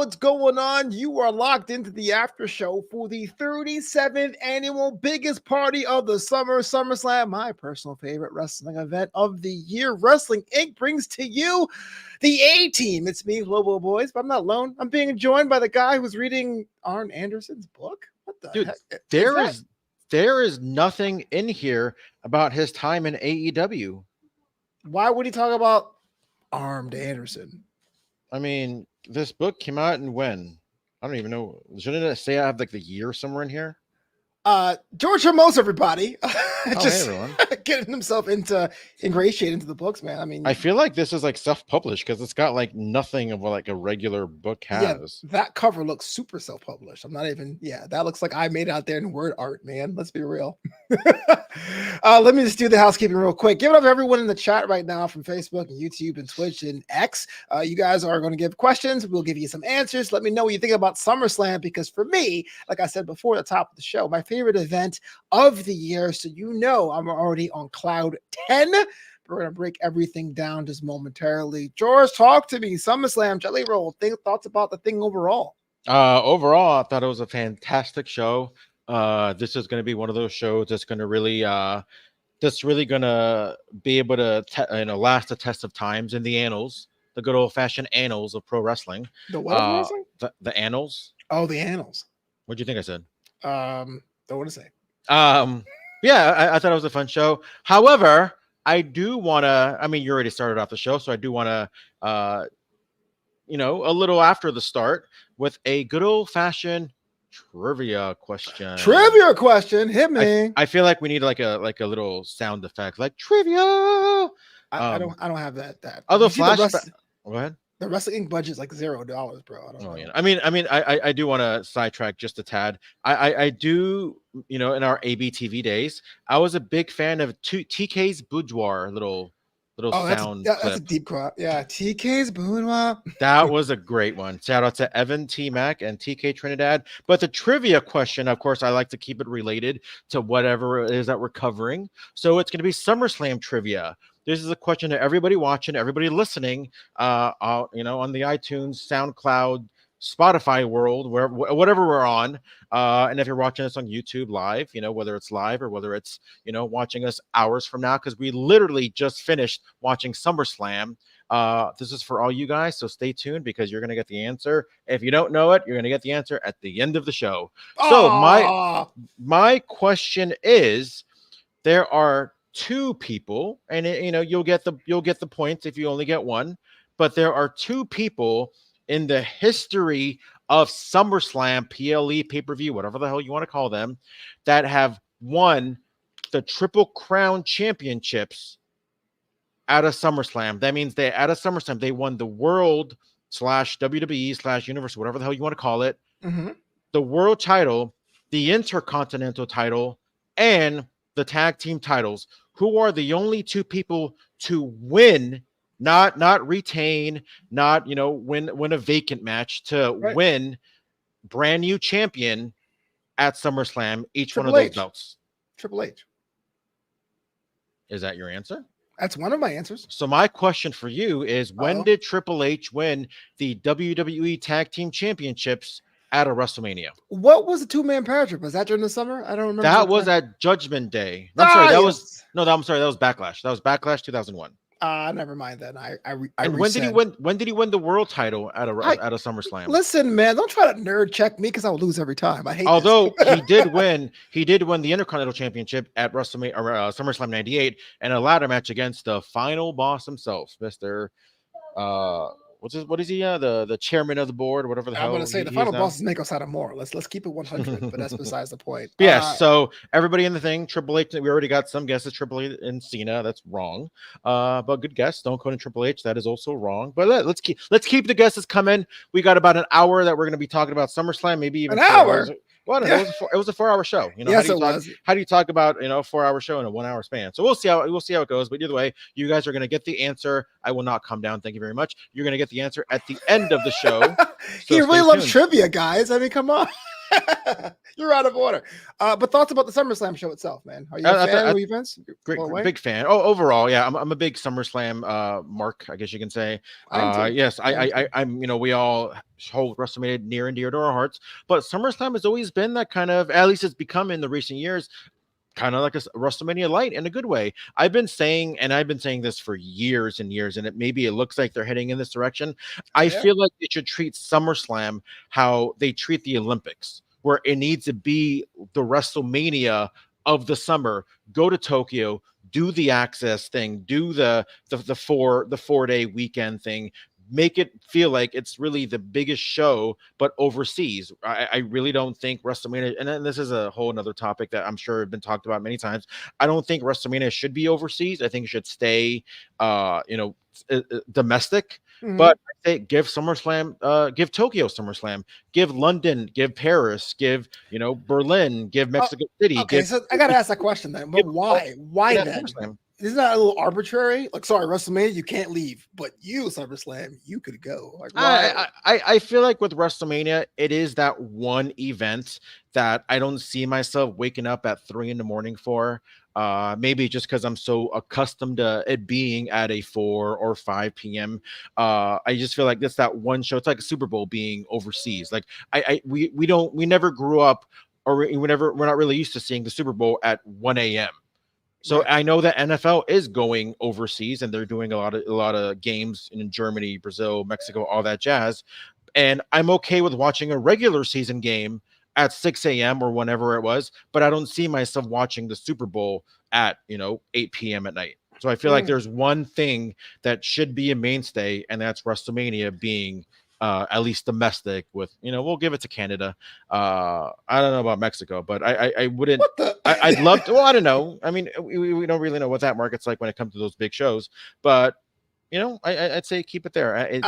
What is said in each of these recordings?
what's going on? You are locked into the after show for the 37th annual biggest party of the summer, SummerSlam, my personal favorite wrestling event of the year. Wrestling Inc. brings to you the A-Team. It's me, Flobo Boyce, but I'm not alone. I'm being joined by the guy who's reading Arn Anderson's book. What the heck? There is nothing in here about his time in AEW. Why would he talk about Arn Anderson? I mean, this book came out in when? I don't even know. Shouldn't it say I have like the year somewhere in here? George Hermoza, everybody. Just hey, everyone. Getting himself ingratiated into the books, man. I mean, I feel like this is like self-published because it's got like nothing of what like a regular book has. Yeah, that cover looks super self-published. I'm not even, that looks like I made it out there in word art, man. Let's be real. Let me just do the housekeeping real quick. Give it up to everyone in the chat right now from Facebook and YouTube and Twitch and X. You guys are going to give questions. We'll give you some answers. Let me know what you think about SummerSlam, because for me, like I said before at the top of the show, my favorite event of the year. So you know I'm already on cloud 10. We're going to break everything down just momentarily. George, talk to me. SummerSlam, Jelly Roll, thoughts about the thing overall? Overall, I thought it was a fantastic show. This is going to be one of those shows that's going to really, going to be able to, last the test of times in the annals, the good old fashioned annals of pro wrestling. The what of wrestling? The annals. Oh, the annals. What do you think I said? Don't want to say. Yeah, I thought it was a fun show. However, I do want to, I mean, you already started off the show, so I do want to, a little after the start with a good old fashioned trivia question. Hit me. I feel like we need like a little sound effect, like trivia. I don't have that. Although flashback. Go ahead. The Wrestling Inc. budget's like $0, bro. I don't know. Yeah. I mean, I do want to sidetrack just a tad. I do, in our ABTV days, I was a big fan of TK's Boudoir little sound. That's a deep cut. Yeah, TK's Boudoir. That was a great one. Shout out to Evan T. Mac and TK Trinidad. But the trivia question, of course, I like to keep it related to whatever it is that we're covering. So it's going to be SummerSlam trivia. This is a question to everybody watching, everybody listening, on the iTunes, SoundCloud, Spotify world, whatever we're on. And if you're watching us on YouTube live, whether it's live or whether it's, watching us hours from now, because we literally just finished watching SummerSlam. This is for all you guys, so stay tuned because you're going to get the answer. If you don't know it, you're going to get the answer at the end of the show. So my question is, there are two people, and you'll get the points if you only get one, but there are two people in the history of SummerSlam, PLE, pay-per-view, whatever the hell you want to call them, that have won the Triple Crown championships at a SummerSlam. That means at a SummerSlam, they won the World / WWE / Universe, whatever the hell you want to call it, the World title, the Intercontinental title, and the tag team titles. Who are the only two people to win, not retain, not win a vacant match, to win brand new champion at SummerSlam, each one of those belts? Triple H. Is that your answer? That's one of my answers. So my question for you is, when did Triple H win the WWE Tag Team Championships at a WrestleMania? What was the two-man power trip? Was that during the summer? I don't remember. That was at Judgment Day. I'm sorry, that was Backlash. That was Backlash 2001. Never mind then. When did he win the world title at a SummerSlam? Listen, man, don't try to nerd check me because I will lose every time. I hate. Although he did win the Intercontinental Championship at WrestleMania SummerSlam '98 and a ladder match against the final boss himself, Mr. What is he? The chairman of the board, whatever the hell. I'm going to say the final boss is Mako Satomura. Let's keep it 100, but that's besides the point. Yes. So everybody in the thing, Triple H. We already got some guesses. Triple H and Cena. That's wrong. But good guess. Stone Cold and Triple H. That is also wrong. But let's keep the guesses coming. We got about an hour that we're going to be talking about SummerSlam. Maybe even an hour. Well, no, it was a 4-hour show. Yes, it was. How do you talk about a 4-hour show in a 1-hour span? So we'll see how it goes. But either way, you guys are going to get the answer. I will not come down. Thank you very much. You're going to get the answer at the end of the show. He really loves trivia, guys. I mean, come on. You're out of order. But thoughts about the SummerSlam show itself, man? Are you a fan of events? Great, big fan. Oh, overall, yeah, I'm a big SummerSlam mark, I guess you can say. Yes, I'm. We all hold WrestleMania near and dear to our hearts, but SummerSlam has always been that kind of. At least it's become in the recent years. Kind of like a WrestleMania light in a good way. I've been saying this for years and years, and maybe it looks like they're heading in this direction. I feel like they should treat SummerSlam how they treat the Olympics, where it needs to be the WrestleMania of the summer. Go to Tokyo, do the access thing, do the 4-day weekend thing. Make it feel like it's really the biggest show, but overseas. I really don't think WrestleMania, and then this is a whole another topic that I'm sure have been talked about many times. I don't think WrestleMania should be overseas. I think it should stay, domestic. Mm-hmm. But I say give SummerSlam, give Tokyo SummerSlam, give London, give Paris, give Berlin, give Mexico City. Okay, so I gotta ask that question then. But why? Why then? SummerSlam. Isn't that a little arbitrary? Like, sorry, WrestleMania, you can't leave, but you, SummerSlam, you could go. Like, why? I feel like with WrestleMania, it is that one event that I don't see myself waking up at 3 a.m. for. Maybe just because I'm so accustomed to it being at a 4 or 5 p.m. I just feel like that's that one show. It's like a Super Bowl being overseas. Like we never grew up, or we're not really used to seeing the Super Bowl at 1 a.m. So right. I know that NFL is going overseas, and they're doing a lot of games in Germany, Brazil, Mexico, all that jazz. And I'm okay with watching a regular season game at 6 a.m. or whenever it was, but I don't see myself watching the Super Bowl at 8 p.m. at night. So I feel like there's one thing that should be a mainstay, and that's WrestleMania being at least domestic. With we'll give it to Canada. I don't know about Mexico, but I wouldn't. I'd love to. Well, I don't know. I mean, we don't really know what that market's like when it comes to those big shows, but I'd say keep it there.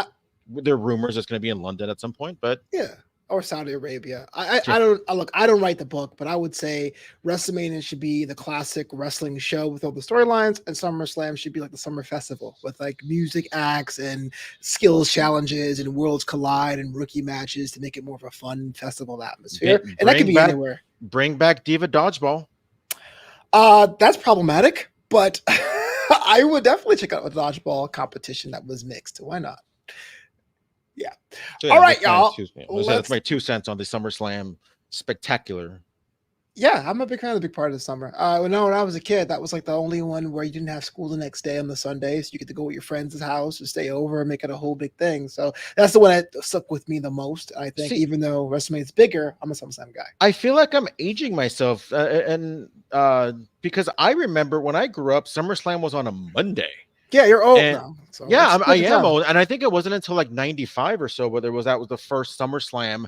There are rumors it's going to be in London at some point, but yeah. Or Saudi Arabia. I don't write the book, but I would say WrestleMania should be the classic wrestling show with all the storylines, and SummerSlam should be like the summer festival with like music acts and skills challenges and worlds collide and rookie matches to make it more of a fun festival atmosphere. And that could be anywhere. Bring back Diva Dodgeball. That's problematic, but I would definitely check out a dodgeball competition that was mixed. Why not? Yeah. So, all right, y'all. That's my 2 cents on the SummerSlam spectacular. Yeah, I'm a big fan of the big part of the summer. When I was a kid, that was like the only one where you didn't have school the next day on the Sunday, so you get to go with your friends' house or stay over and make it a whole big thing. So that's the one that stuck with me the most. I think, even though WrestleMania's bigger, I'm a SummerSlam guy. I feel like I'm aging myself, because I remember when I grew up, SummerSlam was on a Monday. Yeah, you're old now. So yeah, I am old, and I think it wasn't until like '95 or so where that was the first SummerSlam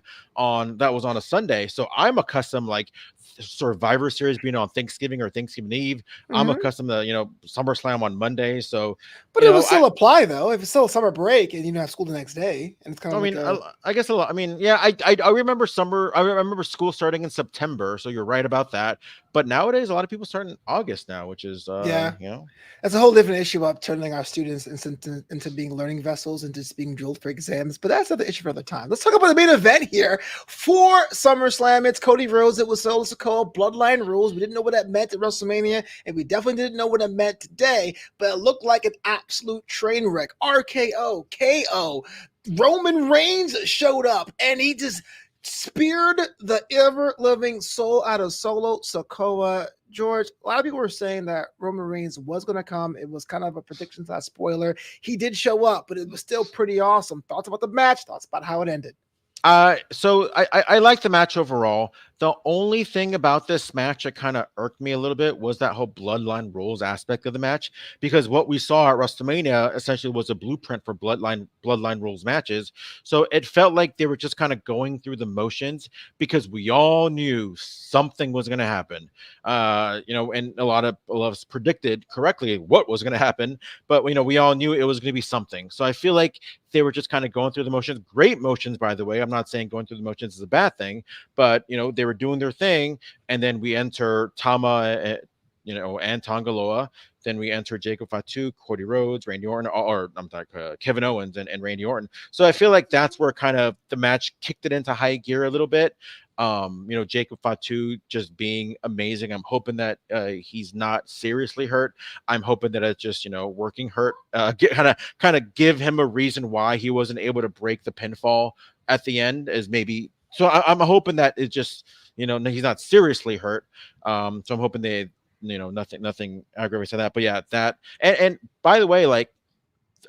that was on a Sunday. So I'm accustomed, like Survivor Series being on Thanksgiving or Thanksgiving Eve. Mm-hmm. I'm accustomed to SummerSlam on Monday. So, but it would still apply though if it's still a summer break and you don't have school the next day, and it's kind of. I guess a lot. I mean, yeah, I remember summer. I remember school starting in September. So you're right about that. But nowadays, a lot of people start in August now, which is that's a whole different issue of turning our students into being learning vessels and just being drilled for exams. But that's another issue for other time. Let's talk about the main event here for SummerSlam. It's Cody Rhodes. It was Sikoa Bloodline Rules. We didn't know what that meant at WrestleMania, and we definitely didn't know what it meant today. But it looked like an absolute train wreck. RKO, KO. Roman Reigns showed up, and he just speared the ever-living soul out of Solo Sikoa. George, a lot of people were saying that Roman Reigns was going to come. It was kind of a prediction / spoiler. He did show up, but it was still pretty awesome. Thoughts about the match? Thoughts about how it ended? So I like the match overall. The only thing about this match that kind of irked me a little bit was that whole Bloodline Rules aspect of the match, because what we saw at WrestleMania essentially was a blueprint for Bloodline Rules matches. So it felt like they were just kind of going through the motions because we all knew something was going to happen. And a lot of us predicted correctly what was going to happen, but we all knew it was going to be something. So I feel like they were just kind of going through the motions. Great motions, by the way. I'm not saying going through the motions is a bad thing, but they were doing their thing, and then we enter Tama, and Tongaloa. Then we enter Jacob Fatu, Cody Rhodes, Randy Orton, or I'm sorry, Kevin Owens and Randy Orton. So I feel like that's where kind of the match kicked it into high gear a little bit. Jacob Fatu just being amazing. I'm hoping that he's not seriously hurt. I'm hoping that it's just working hurt. Kind of give him a reason why he wasn't able to break the pinfall at the end, is maybe. So I'm hoping that it just he's not seriously hurt. So I'm hoping they nothing aggravates on that. But yeah, that and by the way, like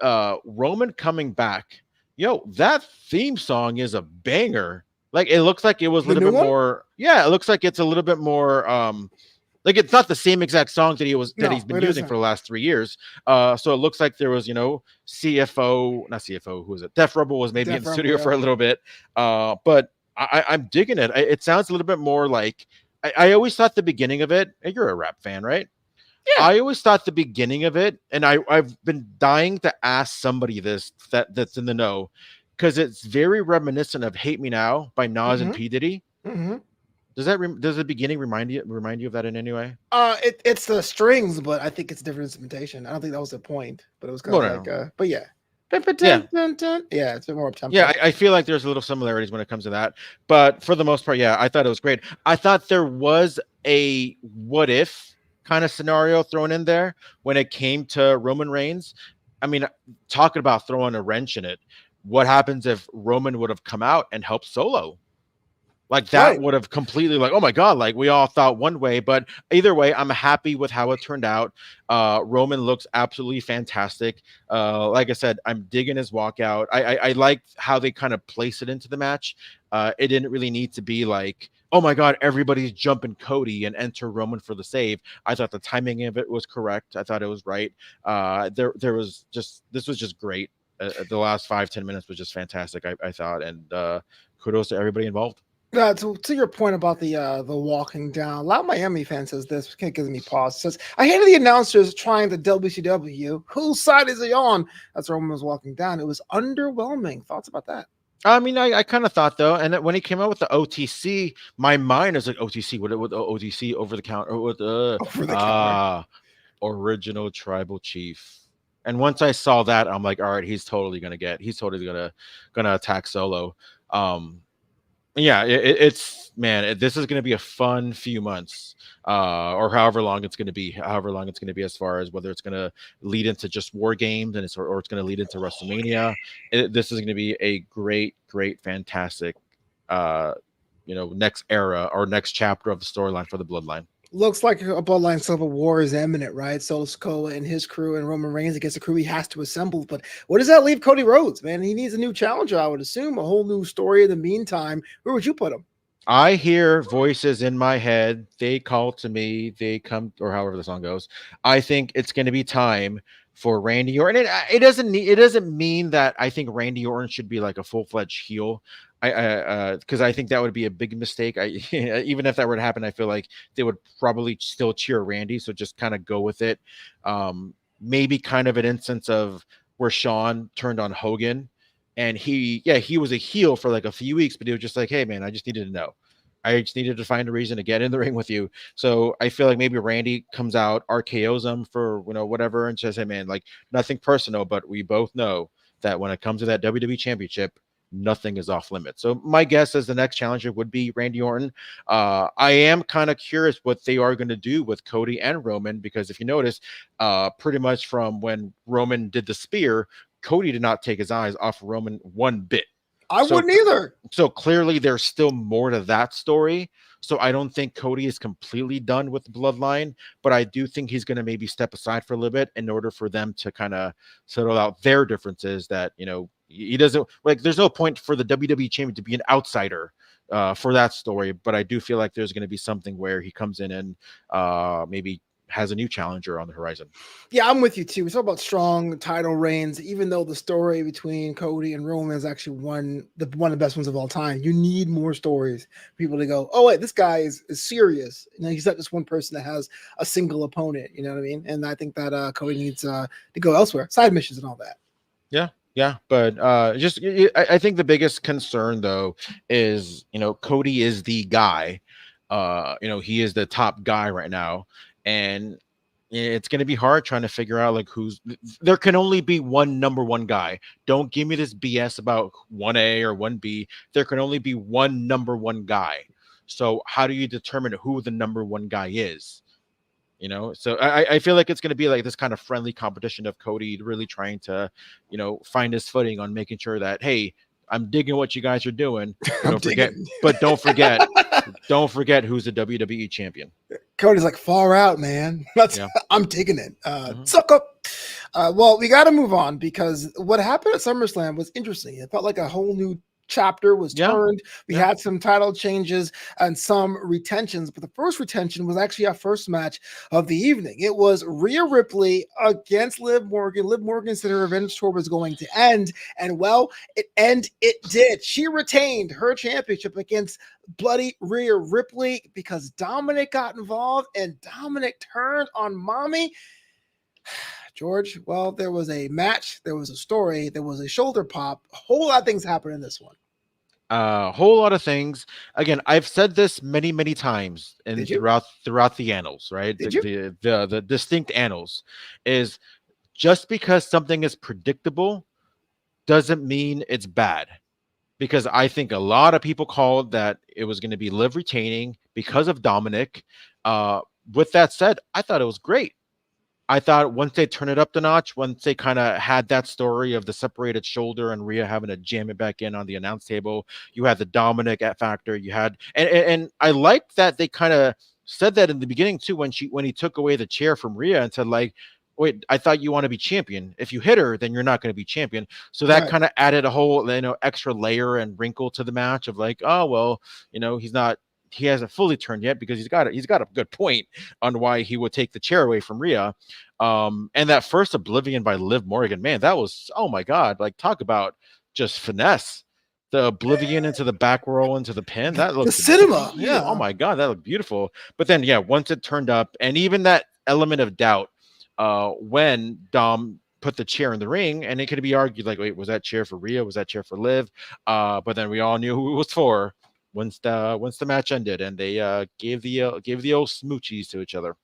Roman coming back, that theme song is a banger. Like it looks like it was a little bit more. Yeah, it looks like it's a little bit more. Like it's not the same exact song that he's been using for the last 3 years. So it looks like there was CFO, not CFO, who was it? Def Rebel was maybe in the studio for a little bit. But I'm digging it. It sounds a little bit more like I always thought the beginning of it. And you're a rap fan, right? Yeah. I always thought the beginning of it, and I've been dying to ask somebody that's in the know, because it's very reminiscent of "Hate Me Now" by Nas and P Diddy. Mm-hmm. Does the beginning remind you of that in any way? It's the strings, but I think it's different instrumentation. I don't think that was the point, but it was kind of like, but yeah. Yeah, it's a bit more up-tempo. Yeah, I feel like there's a little similarities when it comes to that, but for the most part, yeah, I thought it was great. I thought there was a what if kind of scenario thrown in there when it came to Roman Reigns. I mean, talking about throwing a wrench in it, what happens if Roman would have come out and helped Solo? Like that would have completely oh my God, like we all thought one way, but either way, I'm happy with how it turned out. Roman looks absolutely fantastic. Like I said, I'm digging his walkout. I like how they kind of place it into the match. It didn't really need to be like, oh my God, everybody's jumping Cody and enter Roman for the save. I thought the timing of it was correct. I thought it was right. This was just great. The last 5-10 minutes was just fantastic, I thought, and kudos to everybody involved. To your point about the walking down, a lot of Miami fans says this, can't give me pause. It says, I hated the announcers trying to WCW. Whose side is he on? As Roman was walking down. It was underwhelming. Thoughts about that? I mean, I kind of thought though, and when he came out with the OTC, my mind is like OTC. What OTC over the counter? Over the counter. Original Tribal Chief. And once I saw that, I'm like, all right, he's totally gonna attack Solo. Yeah, it's this is going to be a fun few months, or however long it's going to be as far as whether it's going to lead into just War Games and or it's going to lead into WrestleMania. This is going to be a great, fantastic, next era or next chapter of the storyline for the Bloodline. Looks like a Bloodline Civil War is imminent, right? So Sikoa and his crew and Roman Reigns against the crew he has to assemble. But what does that leave Cody Rhodes, man? He needs a new challenger, I would assume, a whole new story in the meantime. Where would you put him? I hear voices in my head. They call to me. They come, or however the song goes. I think it's going to be time for Randy Orton. It doesn't mean that I think Randy Orton should be like a full-fledged heel. Because I think that would be a big mistake. Even if that were to happen, I feel like they would probably still cheer Randy. So just kind of go with it. Maybe kind of an instance of where Shawn turned on Hogan, and he was a heel for like a few weeks, but he was just like, hey man, I just needed to know. I just needed to find a reason to get in the ring with you. So I feel like maybe Randy comes out, RKO's him for whatever, and says, hey man, like nothing personal, but we both know that when it comes to that WWE Championship, nothing is off limits. So my guess is the next challenger would be Randy Orton. I am kind of curious what they are going to do with Cody and Roman, because if you notice, pretty much from when Roman did the spear, Cody did not take his eyes off Roman one bit. I wouldn't either. So clearly there's still more to that story. So I don't think Cody is completely done with the Bloodline, but I do think he's going to maybe step aside for a little bit in order for them to kind of settle out their differences that, he doesn't like, there's no point for the WWE champion to be an outsider for that story. But I do feel like there's going to be something where he comes in and maybe has a new challenger on the horizon. Yeah, I'm with you too. We talk about strong title reigns, even though the story between Cody and Roman is actually one of the best ones of all time. You need more stories for people to go, oh wait, this guy is serious. He's not just one person that has a single opponent. You know what I mean? And I think that Cody needs to go elsewhere, side missions and all that. Yeah, but I think the biggest concern though is Cody is the guy. He is the top guy right now. And it's going to be hard trying to figure out like there can only be one number one guy. Don't give me this BS about 1A or 1B. There can only be one number one guy. So how do you determine who the number one guy is? You know, so I feel like it's going to be like this kind of friendly competition of Cody really trying to, you know, find his footing on making sure that, hey, I'm digging what you guys are doing. But don't forget who's the WWE champion. Cody's like, far out, man. I'm digging it. Suck up. Well, we got to move on because what happened at SummerSlam was interesting. It felt like a whole new chapter was turned. We had some title changes and some retentions, but the first retention was actually our first match of the evening. It was Rhea Ripley against Liv Morgan. Liv Morgan said her revenge tour was going to end, and well, it did. She retained her championship against bloody Rhea Ripley because Dominic got involved and Dominic turned on Mommy. George, well, there was a match, there was a story, there was a shoulder pop, a whole lot of things happened in this one. A whole lot of things. Again, I've said this many, many times and throughout the annals, right? The distinct annals is just because something is predictable doesn't mean it's bad. Because I think a lot of people called that it was going to be Liv retaining because of Dominic. With that said, I thought it was great. I thought once they turn it up the notch, once they kind of had that story of the separated shoulder and Rhea having to jam it back in on the announce table, you had the Dominic factor. You had, and I liked that they kind of said that in the beginning too, when he took away the chair from Rhea and said like, wait, I thought you want to be champion. If you hit her, then you're not going to be champion. So that kind of added a whole, extra layer and wrinkle to the match of like, oh, well, he hasn't fully turned yet because he's got a good point on why he would take the chair away from Rhea. And that first Oblivion by Liv Morgan, man, that was, oh my God, like talk about just finesse. The Oblivion into the back roll into the pin, that looked the cinema. Yeah. Oh my God, that looked beautiful. But then, once it turned up, and even that element of doubt, when Dom put the chair in the ring, and it could be argued like, wait, was that chair for Rhea? Was that chair for Liv? But then we all knew who it was for once the match ended, and they gave the old smoochies to each other.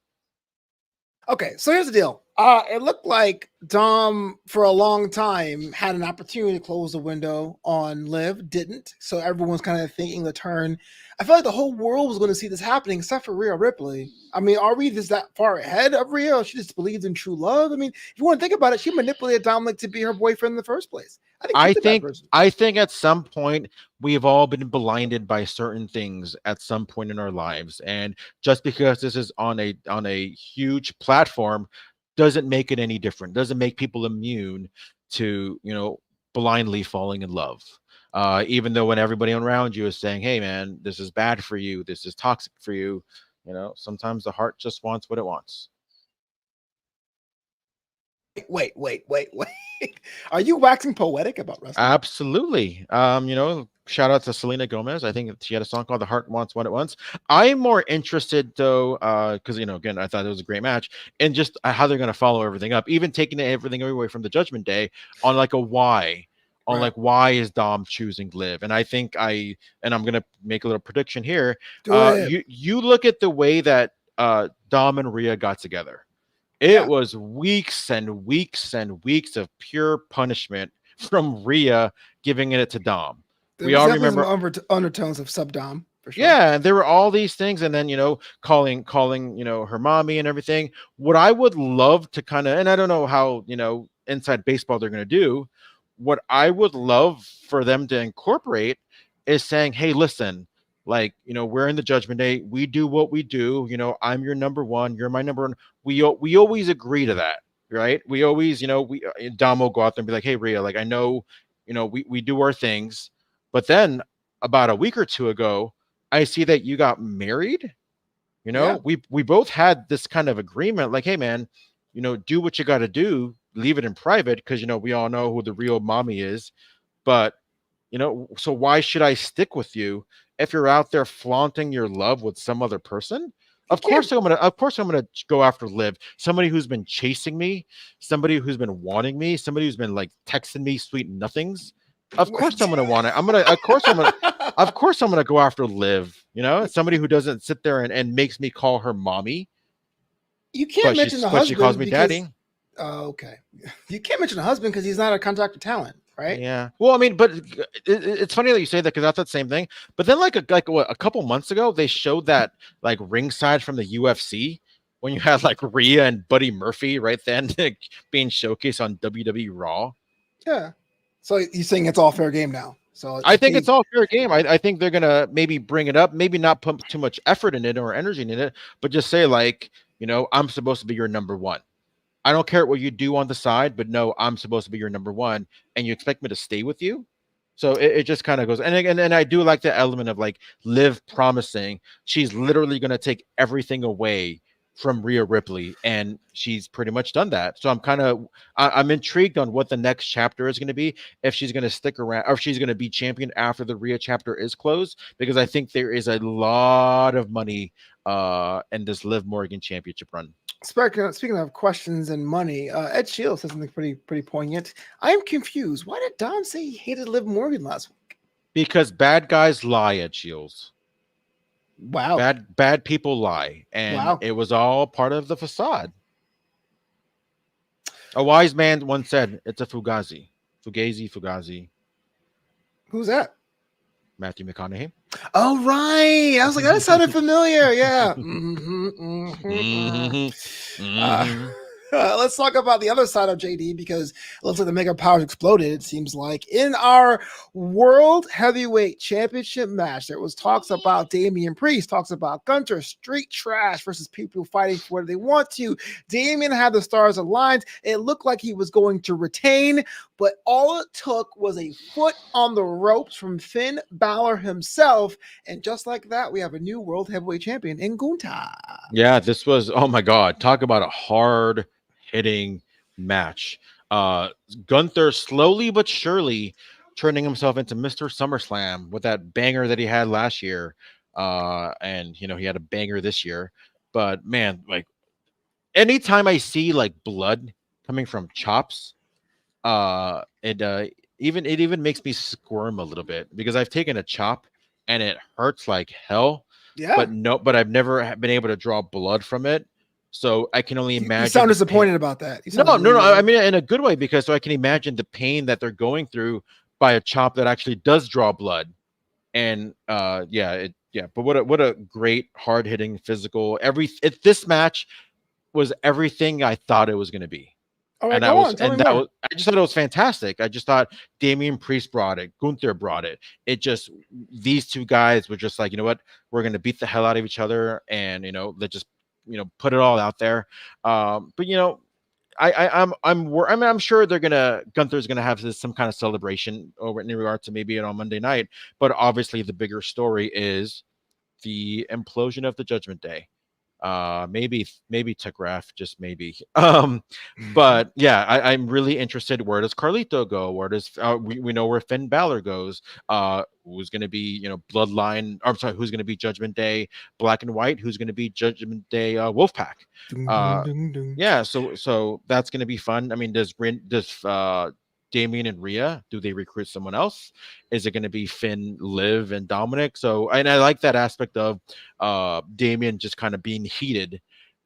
Okay, so here's the deal. It looked like Dom, for a long time, had an opportunity to close the window on Liv, didn't. So everyone's kind of thinking the turn. I feel like the whole world was going to see this happening, except for Rhea Ripley. I mean, are we just that far ahead of Rhea? She just believes in true love. I mean, if you want to think about it, she manipulated Dominic to be her boyfriend in the first place. I think at some point we've all been blinded by certain things at some point in our lives, and just because this is on a huge platform doesn't make it any different. Doesn't make people immune to blindly falling in love. Even though when everybody around you is saying, "Hey, man, this is bad for you. This is toxic for you," sometimes the heart just wants what it wants. Wait. Are you waxing poetic about wrestling? Absolutely. Shout out to Selena Gomez. I think she had a song called "The Heart Wants What It Wants." I'm more interested though, because again, I thought it was a great match, and just how they're going to follow everything up, even taking everything away from the Judgment Day on like a why. On like, why is Dom choosing Liv? And I think I'm gonna make a little prediction here. You look at the way that Dom and Rhea got together. It was weeks and weeks and weeks of pure punishment from Rhea giving it to Dom. We all remember undertones of sub-Dom. For sure. Yeah, there were all these things, and then calling her mommy and everything. What I would love to kind of, and I don't know how inside baseball they're going to do. What I would love for them to incorporate is saying, hey, listen, like, we're in the Judgment Day. We do what we do. I'm your number one. You're my number one. We always agree to that, right? We always, Dom will go out there and be like, hey, Rhea, like, I know, we do our things. But then about a week or two ago, I see that you got married. We both had this kind of agreement, like, hey, man, do what you got to do. Leave it in private because we all know who the real mommy is, but so why should I stick with you if you're out there flaunting your love with some other person? Of course I'm gonna go after Liv, somebody who's been chasing me, somebody who's been wanting me, somebody who's been like texting me sweet nothings. Of course I'm gonna want it. Of course I'm gonna go after Liv. Somebody who doesn't sit there and makes me call her mommy. You can't mention the husband, but she calls me daddy. Okay. You can't mention a husband because he's not a contracted talent. right? Yeah. Well, I mean, but it's funny that you say that because that's the same thing. But then, what, a couple months ago, they showed that like ringside from the UFC when you had like Rhea and Buddy Murphy right then being showcased on WWE Raw. Yeah. So you're saying it's all fair game now. So I think it's all fair game. I think they're gonna maybe bring it up, maybe not put too much effort in it or energy in it, but just say like, I'm supposed to be your number one. I don't care what you do on the side, but no, I'm supposed to be your number one, and you expect me to stay with you. So it just kind of goes, and again, and I do like the element of like Liv promising she's literally going to take everything away from Rhea Ripley, and she's pretty much done that. So I'm intrigued on what the next chapter is going to be, if she's going to stick around or if she's going to be champion after the Rhea chapter is closed, because I think there is a lot of money in this Liv Morgan championship run. Speaking of questions and money, Ed Shields says something pretty poignant. I am confused. Why did Don say he hated Liv Morgan last week? Because bad guys lie, Ed Shields. Wow. Bad people lie, and it was all part of the facade. A wise man once said, "It's a fugazi." Fugazi. Who's that? Matthew McConaughey. Oh, right. I was like, that sounded familiar. Yeah. Let's talk about the other side of JD, because it looks like the mega powers exploded. It seems like in our World Heavyweight Championship match, there was talks about Damian Priest, talks about GUNTHER, street trash versus people fighting for what they want to. Damian had the stars aligned. It looked like he was going to retain, but all it took was a foot on the ropes from Finn Balor himself. And just like that, we have a new World Heavyweight Champion in GUNTHER. Yeah, this was, oh my God, talk about a hard hitting match. GUNTHER slowly but surely turning himself into Mr. SummerSlam with that banger that he had last year. And he had a banger this year. But man, like anytime I see like blood coming from chops, it even makes me squirm a little bit, because I've taken a chop and it hurts like hell. Yeah. But I've never been able to draw blood from it. So I can only imagine. You sound disappointed about that. No. I mean, in a good way, because so I can imagine the pain that they're going through by a chop that actually does draw blood. And but what a great hard hitting physical. This match was everything I thought it was going to be. All right, I just thought it was fantastic. I just thought Damian Priest brought it, GUNTHER brought it. These two guys were just like, you know what, we're going to beat the hell out of each other, and let's just put it all out there. I'm sure GUNTHER's gonna have some kind of celebration over in regard to maybe it on Monday night, but obviously the bigger story is the implosion of the Judgment Day. Maybe Tigraf, just maybe. But yeah, I'm really interested. Where does Carlito go? Where does we know where Finn Balor goes? Who's going to be Bloodline? I'm sorry, who's going to be Judgment Day Black and White? Who's going to be Judgment Day Wolfpack? Yeah, so that's going to be fun. I mean, does Damian and Rhea, do they recruit someone else? Is it going to be Finn, Liv, and Dominic? So, and I like that aspect of Damian just kind of being heated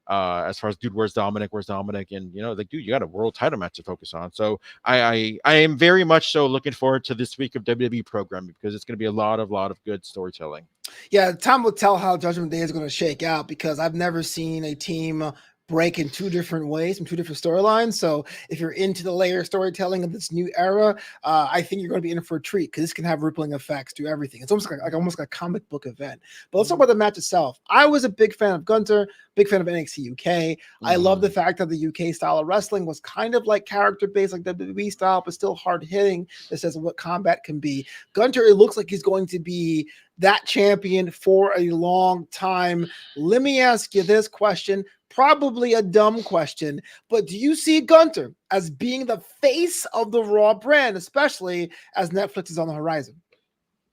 as far as, dude, where's Dominic? And like, dude, you got a world title match to focus on. So I am very much so looking forward to this week of WWE programming, because it's going to be a lot of good storytelling. Yeah, time will tell how Judgment Day is going to shake out, because I've never seen a team break in two different ways from two different storylines. So if you're into the layer storytelling of this new era, I think you're going to be in for a treat, because this can have rippling effects to everything. It's almost like a comic book event. But let's talk about the match itself. I was a big fan of GUNTHER, big fan of NXT UK. I love the fact that the UK style of wrestling was kind of like character based, like WWE style, but still hard hitting. This says what combat can be. GUNTHER, it looks like he's going to be that champion for a long time. Let me ask you this question. Probably a dumb question, but do you see GUNTHER as being the face of the Raw brand, especially as Netflix is on the horizon?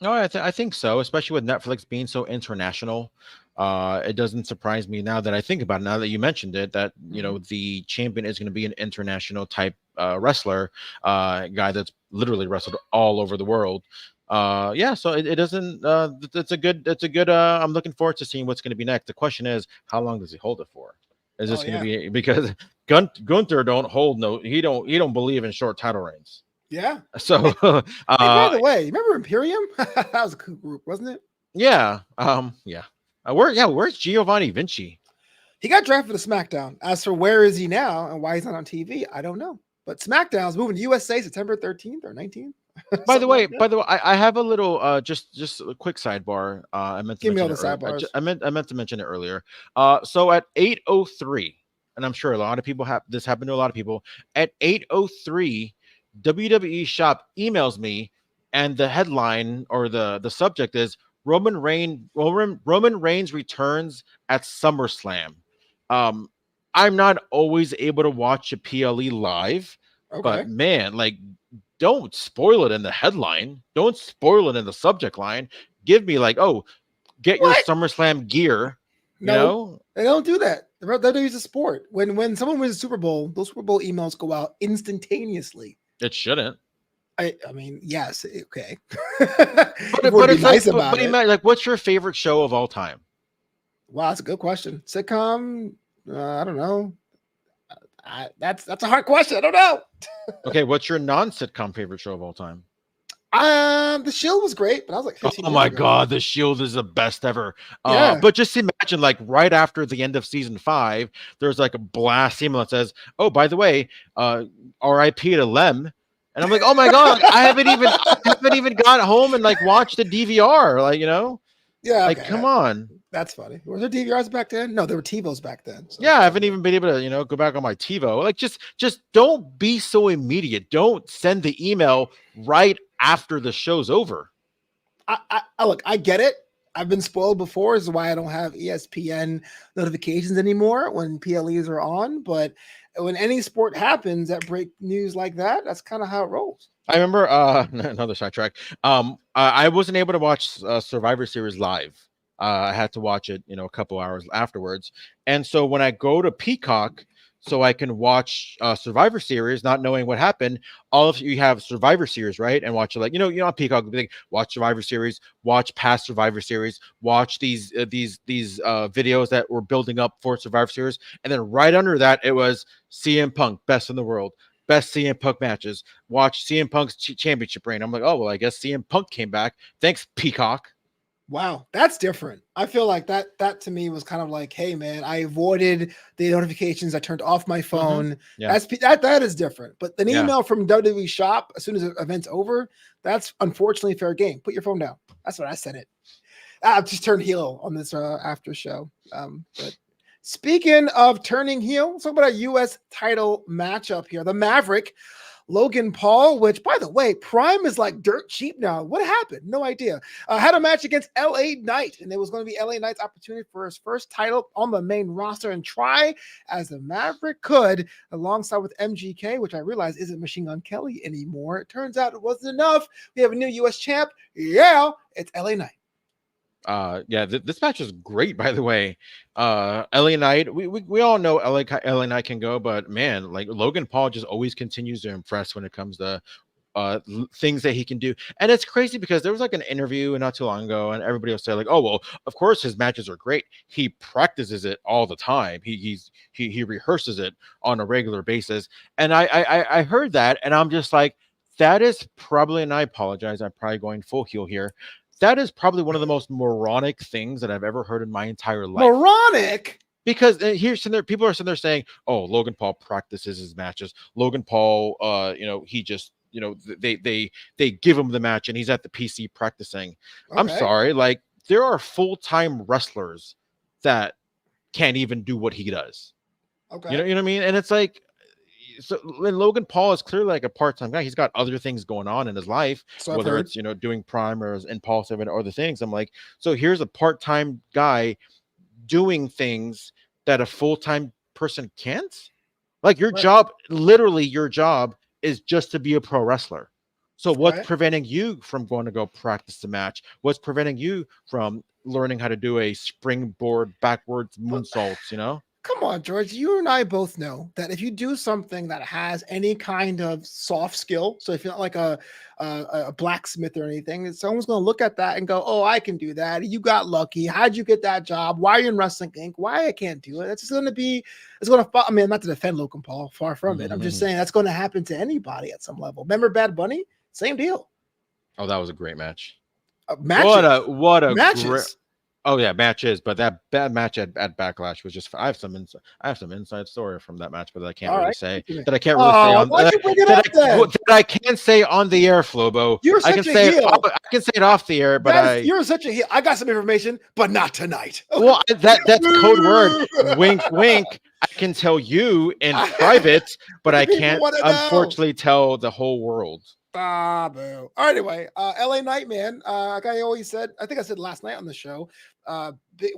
No, I think so, especially with Netflix being so international. It doesn't surprise me now that I think about it, now that you mentioned it, that the champion is going to be an international type wrestler, guy that's literally wrestled all over the world. So it doesn't it's a good I'm looking forward to seeing what's going to be next. The question is, how long does he hold it for? Is this going to be, because GUNTHER don't believe in short title reigns. Yeah. So Hey, by the way, remember Imperium? That was a cool group, wasn't it? yeah, yeah. Where's Giovanni Vinci? He got drafted to SmackDown. As for where is he now and why he's not on TV, I don't know. But SmackDown's moving to USA September 13th or 19th. Something like that. By the way, I have a little just a quick sidebar. I meant to Give me all mention the it earlier. sidebars. I meant to mention it earlier. So at 8:03, and I'm sure a lot of people have this happened to a lot of people. At 8:03, WWE Shop emails me, and the headline or the subject is Roman Reigns returns at SummerSlam. Um, I'm not always able to watch a PLE live, Okay. but man, like don't spoil it in the headline. Don't spoil it in the subject line. Give me like, oh, get your SummerSlam gear. You know? They don't do that. WWE's a sport. When someone wins a Super Bowl, those Super Bowl emails go out instantaneously. It shouldn't. I mean, yes, okay. but it's nice about it. Like, what's your favorite show of all time? Wow, that's a good question. Sitcom? I don't know. That's a hard question. I don't know. Okay, what's your non-sitcom favorite show of all time? The Shield was great, but I was like 15 oh my god, The Shield is the best ever. Yeah. But just imagine, like right after the end of season 5, there's like a blast email that says, "Oh, by the way, R.I.P. to Lem." And I'm like, "Oh my god, I haven't even got home and like watched the DVR." Like, you know, like come on. That's funny. Were there DVRs back then? No, there were TiVos back then. So. Yeah, I haven't even been able to, go back on my TiVo. Like, just don't be so immediate. Don't send the email right after the show's over. Look, I get it. I've been spoiled before. This is why I don't have ESPN notifications anymore when PLEs are on. But when any sport happens that break news like that, that's kind of how it rolls. I remember another sidetrack. I wasn't able to watch Survivor Series live. I had to watch it, a couple hours afterwards. And so when I go to Peacock, so I can watch Survivor Series, not knowing what happened, all of you have Survivor Series, right? And watch it like, on Peacock, like, watch Survivor Series, watch past Survivor Series, watch these videos that were building up for Survivor Series. And then right under that, it was CM Punk, best in the world. Best CM Punk matches. Watch CM Punk's championship reign. I'm like, oh, well, I guess CM Punk came back. Thanks, Peacock. Wow, that's different. I feel like that to me was kind of like, hey man, I avoided the notifications. I turned off my phone. Yeah. That is different. But an email from WWE Shop as soon as the event's over, that's unfortunately fair game. Put your phone down. That's what I said it. I've just turned heel on this after show. But speaking of turning heel, let's talk about a U.S. title matchup here. The Maverick, Logan Paul, which, by the way, Prime is like dirt cheap now. What happened? No idea. Had a match against LA Knight, and it was going to be LA Knight's opportunity for his first title on the main roster and try as the Maverick could, alongside with MGK, which I realize isn't Machine Gun Kelly anymore. It turns out it wasn't enough. We have a new U.S. champ. Yeah, it's LA Knight. This match is great, by the way. LA Knight, we all know LA Knight can go, but man, like Logan Paul just always continues to impress when it comes to things that he can do. And it's crazy because there was like an interview not too long ago, and everybody will say like, oh well, of course his matches are great. He practices it all the time. He rehearses it on a regular basis. And I heard that, and I'm just like, that is probably, and I apologize, I'm probably going full heel here. That is probably one of the most moronic things that I've ever heard in my entire life. Moronic? Because people are sitting there saying, "Oh, Logan Paul practices his matches. Logan Paul, he just, they give him the match and he's at the PC practicing." Okay. I'm sorry, like there are full-time wrestlers that can't even do what he does. Okay, you know what I mean? And it's like, so when Logan Paul is clearly like a part-time guy, he's got other things going on in his life, so whether it's doing Prime or Impulsive and other things. I'm like, so here's a part-time guy doing things that a full-time person can't. Like your job, literally your job is just to be a pro wrestler. So what's preventing you from going to go practice the match? What's preventing you from learning how to do a springboard backwards moonsaults? Come on, George. You and I both know that if you do something that has any kind of soft skill, so if you're not like a blacksmith or anything, someone's going to look at that and go, "Oh, I can do that. You got lucky. How'd you get that job? Why are you in Wrestling Inc? Why I can't do it?" That's just going to be. It's going to. I mean, not to defend Logan Paul, far from it. I'm just saying that's going to happen to anybody at some level. Remember Bad Bunny? Same deal. Oh, that was a great match. Matches. What a matches. great. Oh yeah, matches, but that bad match at Backlash was just. I have some inside story from that match, but I can't really say that. I can't really say on that I can't say on the air, Flobo. You're such a heel. I can say it off the air, but you're such a heel. I got some information, but not tonight. Well, that's code word. Wink, wink. I can tell you in private, but I can't unfortunately tell the whole world. Boo. Anyway, LA Knight, man. Like I always said, I think I said last night on the show,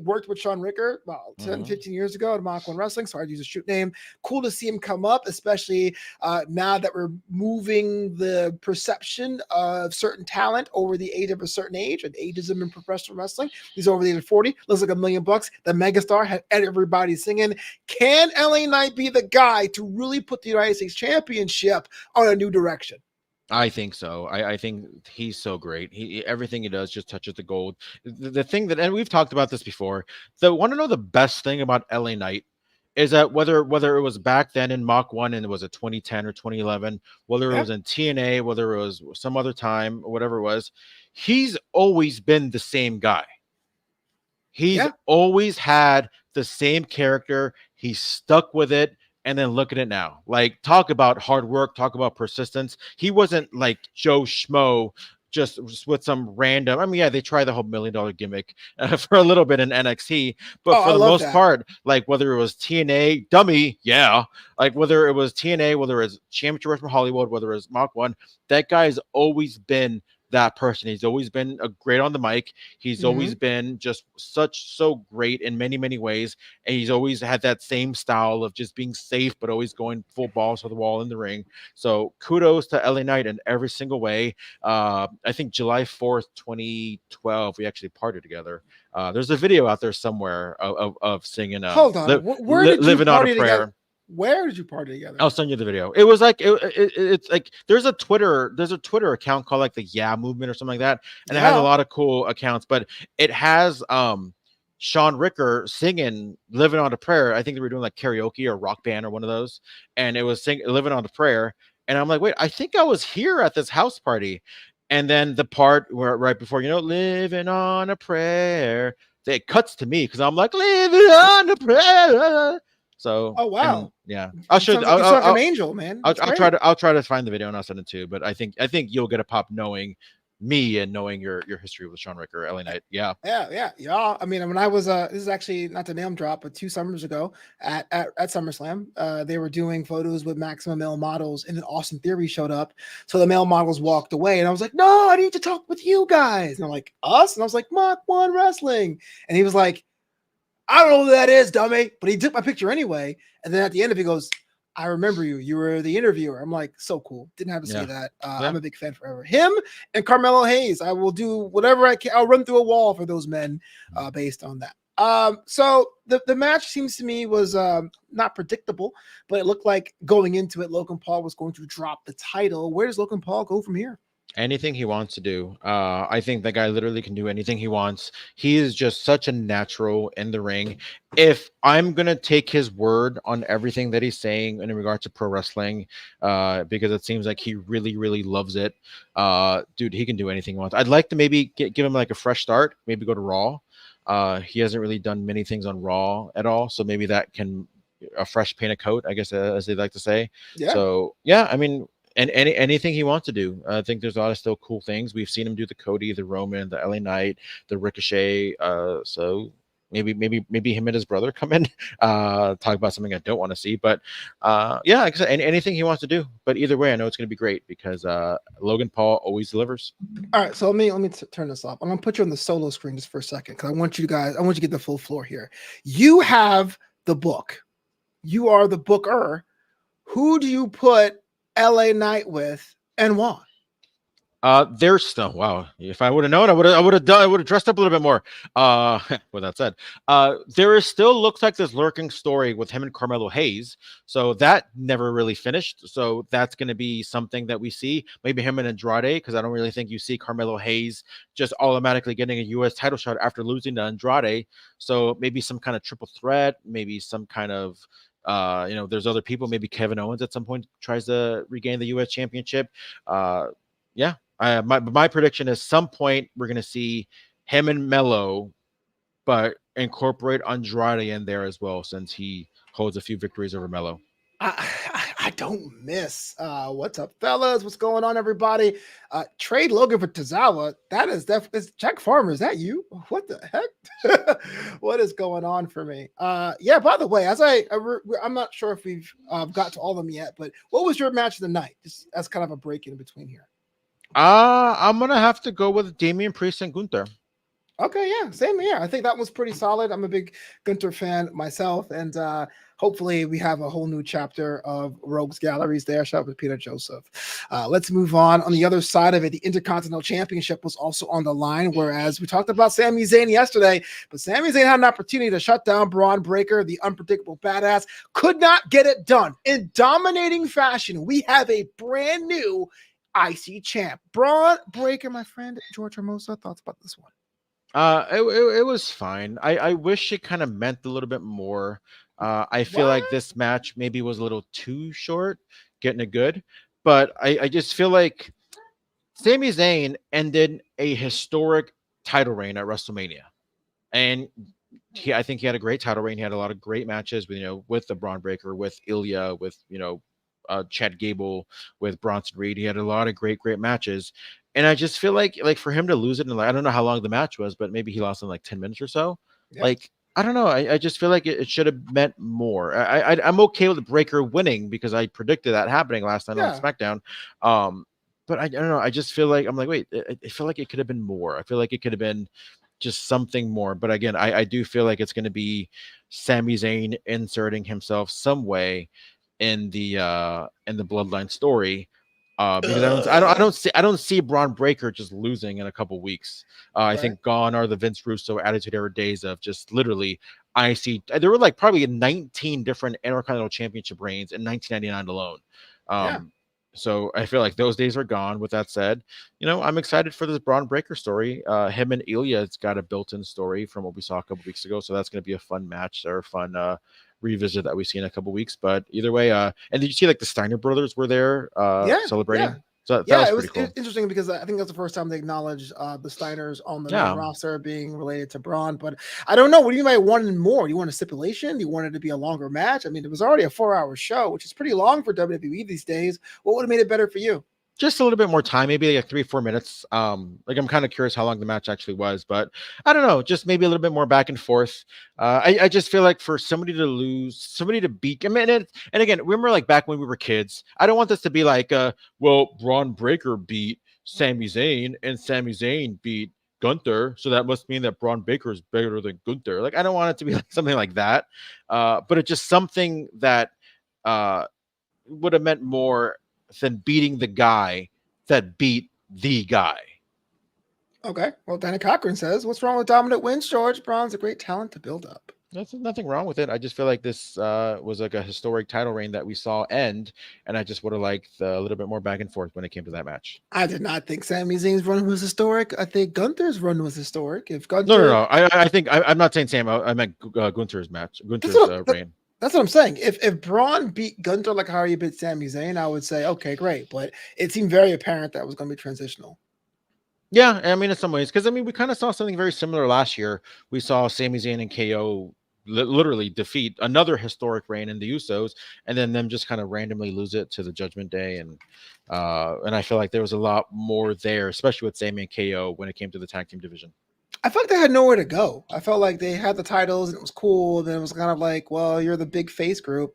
worked with Sean Ricker about 10, 15 years ago at Mach 1 Wrestling. So I'd use a shoot name. Cool to see him come up, especially now that we're moving the perception of certain talent over the age of a certain age and ageism in professional wrestling. He's over the age of 40. Looks like $1 million. The megastar had everybody singing. Can LA Knight be the guy to really put the United States Championship on a new direction? I think so. I think he's so great. Everything he does just touches the gold. The thing that, and we've talked about this before, want to know the best thing about LA Knight is that whether it was back then in Mach 1 and it was a 2010 or 2011, whether it was in TNA, whether it was some other time, or whatever it was, he's always been the same guy. He's always had the same character. He's stuck with it. And then look at it now. Like, talk about hard work, talk about persistence. He wasn't like Joe Schmo just with some random. I mean, yeah, they tried the whole $1 million gimmick for a little bit in NXT, but for the most part, like whether it was TNA, dummy, like whether it was TNA, whether it was Championship Wrestling from Hollywood, whether it was Mach 1, that guy's always been that person. He's always been great on the mic. He's always been just so great in many, many ways. And he's always had that same style of just being safe, but always going full balls to the wall in the ring. So kudos to LA Knight in every single way. I think July 4th, 2012, we actually partied together. There's a video out there somewhere of singing. Hold on. Where did you Living on a Prayer. Together? Where did you party together? I'll send you the video. It was like it's like there's a Twitter account called like the Yeah Movement or something like that, and it has a lot of cool accounts. But it has Sean Ricker singing "Living on a Prayer." I think they were doing like karaoke or rock band or one of those, and it was "Living on a Prayer." And I'm like, wait, I think I was here at this house party. And then the part where right before "Living on a Prayer," it cuts to me because I'm like, "Living on a Prayer." So, oh wow, I'll show. I'll an angel, man. I'll try to find the video and I'll send it to you. But I think you'll get a pop knowing me and knowing your history with Sean Ricker, LA Knight. Yeah. I mean, when I was this is actually not to name drop, but 2 summers ago at SummerSlam, they were doing photos with Maximum Male Models, and an Austin Theory showed up. So the male models walked away, and I was like, "No, I need to talk with you guys." And I'm like, "Us?" And I was like, "Mach 1 Wrestling," and he was like, "I don't know who that is, dummy," but he took my picture anyway. And then at the end of it, he goes, "I remember you. You were the interviewer." I'm like, so cool. Didn't have to say that. I'm a big fan forever. Him and Carmelo Hayes. I will do whatever I can. I'll run through a wall for those men based on that. So the match seems to me was not predictable, but it looked like going into it, Logan Paul was going to drop the title. Where does Logan Paul go from here? Anything he wants to do. I think the guy literally can do anything he wants. He is just such a natural in the ring. If I'm going to take his word on everything that he's saying in regard to pro wrestling, because it seems like he really, really loves it, dude, he can do anything he wants. I'd like to maybe give him like a fresh start, maybe go to Raw. He hasn't really done many things on Raw at all. So maybe that can a fresh paint of coat, I guess, as they like to say. Yeah. So, I mean, and anything he wants to do. I think there's a lot of still cool things. We've seen him do the Cody, the Roman, the LA Knight, the Ricochet. So maybe him and his brother come in, talk about something I don't want to see. But like I said, anything he wants to do. But either way, I know it's going to be great because Logan Paul always delivers. All right, so let me turn this off. I'm going to put you on the solo screen just for a second because I want you to get the full floor here. You have the book. You are the booker. Who do you put LA Knight with and why? There's still wow. If I would have known, I would have dressed up a little bit more. With that said, there is still looks like this lurking story with him and Carmelo Hayes. So that never really finished. So that's going to be something that we see. Maybe him and Andrade, because I don't really think you see Carmelo Hayes just automatically getting a U.S. title shot after losing to Andrade. So maybe some kind of triple threat, maybe some kind of there's other people. Maybe Kevin Owens at some point tries to regain the U.S. championship. Yeah, my prediction is some point we're gonna see him and Mello, but incorporate Andrade in there as well since he holds a few victories over Mello. I don't miss. What's up, fellas? What's going on, everybody? Trade Logan for Tozawa. That is definitely Jack Farmer. Is that you? What the heck? What is going on for me? Yeah. By the way, I'm not sure if we've got to all of them yet, but what was your match of the night? Just as kind of a break in between here. I'm gonna have to go with Damian Priest and Gunther. Okay, yeah, same here. I think that was pretty solid. I'm a big Gunther fan myself, and hopefully we have a whole new chapter of Rogues Galleries there. Shout out to Peter Joseph. Let's move on. On the other side of it, the Intercontinental Championship was also on the line, whereas we talked about Sami Zayn yesterday, but Sami Zayn had an opportunity to shut down Bron Breakker, the unpredictable badass, could not get it done. In dominating fashion, we have a brand new IC champ. Bron Breakker, my friend George Hermoza, thoughts about this one? It was fine. I wish it kind of meant a little bit more. I feel like this match maybe was a little too short, getting it good, but I just feel like Sami Zayn ended a historic title reign at WrestleMania, and I think he had a great title reign. He had a lot of great matches with the Braun Breaker, with Ilya, with Chad Gable, with Bronson Reed. He had a lot of great matches. And I just feel like for him to lose it, and I don't know how long the match was, but maybe he lost in like 10 minutes or so. Yeah. Like, I don't know. I just feel like it should have meant more. I'm okay with Breaker winning because I predicted that happening last night on SmackDown. But I don't know. I just feel like I'm like, wait, I feel like it could have been more. I feel like it could have been just something more. But again, I do feel like it's going to be Sami Zayn inserting himself some way in the bloodline story. Because I don't see Bron Breakker just losing in a couple weeks. I think gone are the Vince Russo Attitude Era days of just literally there were like probably 19 different Intercontinental Championship reigns in 1999 alone. So I feel like those days are gone. With that said, I'm excited for this Bron Breakker story. Him and Ilya's got a built-in story from what we saw a couple weeks ago, so that's going to be a fun match or a fun revisit that we see in a couple weeks. But either way, and did you see like the Steiner brothers were there celebrating? Yeah. So that was pretty cool. Interesting because I think that's the first time they acknowledged the Steiners on the main roster being related to Braun. But I don't know. What do you might want more? Do you want a stipulation? Do you want it to be a longer match? I mean, it was already a 4-hour show, which is pretty long for WWE these days. What would have made it better for you? Just a little bit more time, maybe like 3-4 minutes. Like I'm kind of curious how long the match actually was, but I don't know, just maybe a little bit more back and forth. I just feel like for somebody to lose, somebody to beat, I mean, and again, remember like back when we were kids, I don't want this to be like, well, Bron Breakker beat Sami Zayn and Sami Zayn beat Gunther, so that must mean that Bron Breakker is better than Gunther. Like I don't want it to be like something like that, but it's just something that would have meant more than beating the guy that beat the guy. Okay. Well, Danny Cochran says, what's wrong with dominant wins, George? Braun's a great talent to build up. There's nothing wrong with it. I just feel like this was like a historic title reign that we saw end, and I just would have liked a little bit more back and forth when it came to that match. I did not think Sami Zayn's run was historic. I think Gunther's run was historic. If Gunther... No. I think I'm not saying Sam. I meant Gunther's match. Gunther's reign. That's what I'm saying. If Braun beat Gunther like how he beat Sami Zayn, I would say, okay, great. But it seemed very apparent that was going to be transitional. Yeah, I mean, in some ways, because I mean, we kind of saw something very similar last year. We saw Sami Zayn and KO literally defeat another historic reign in the Usos, and then them just kind of randomly lose it to the Judgment Day, and I feel like there was a lot more there, especially with Sami and KO when it came to the tag team division. I felt like they had nowhere to go. I felt like they had the titles and it was cool. Then it was kind of like, well, you're the big face group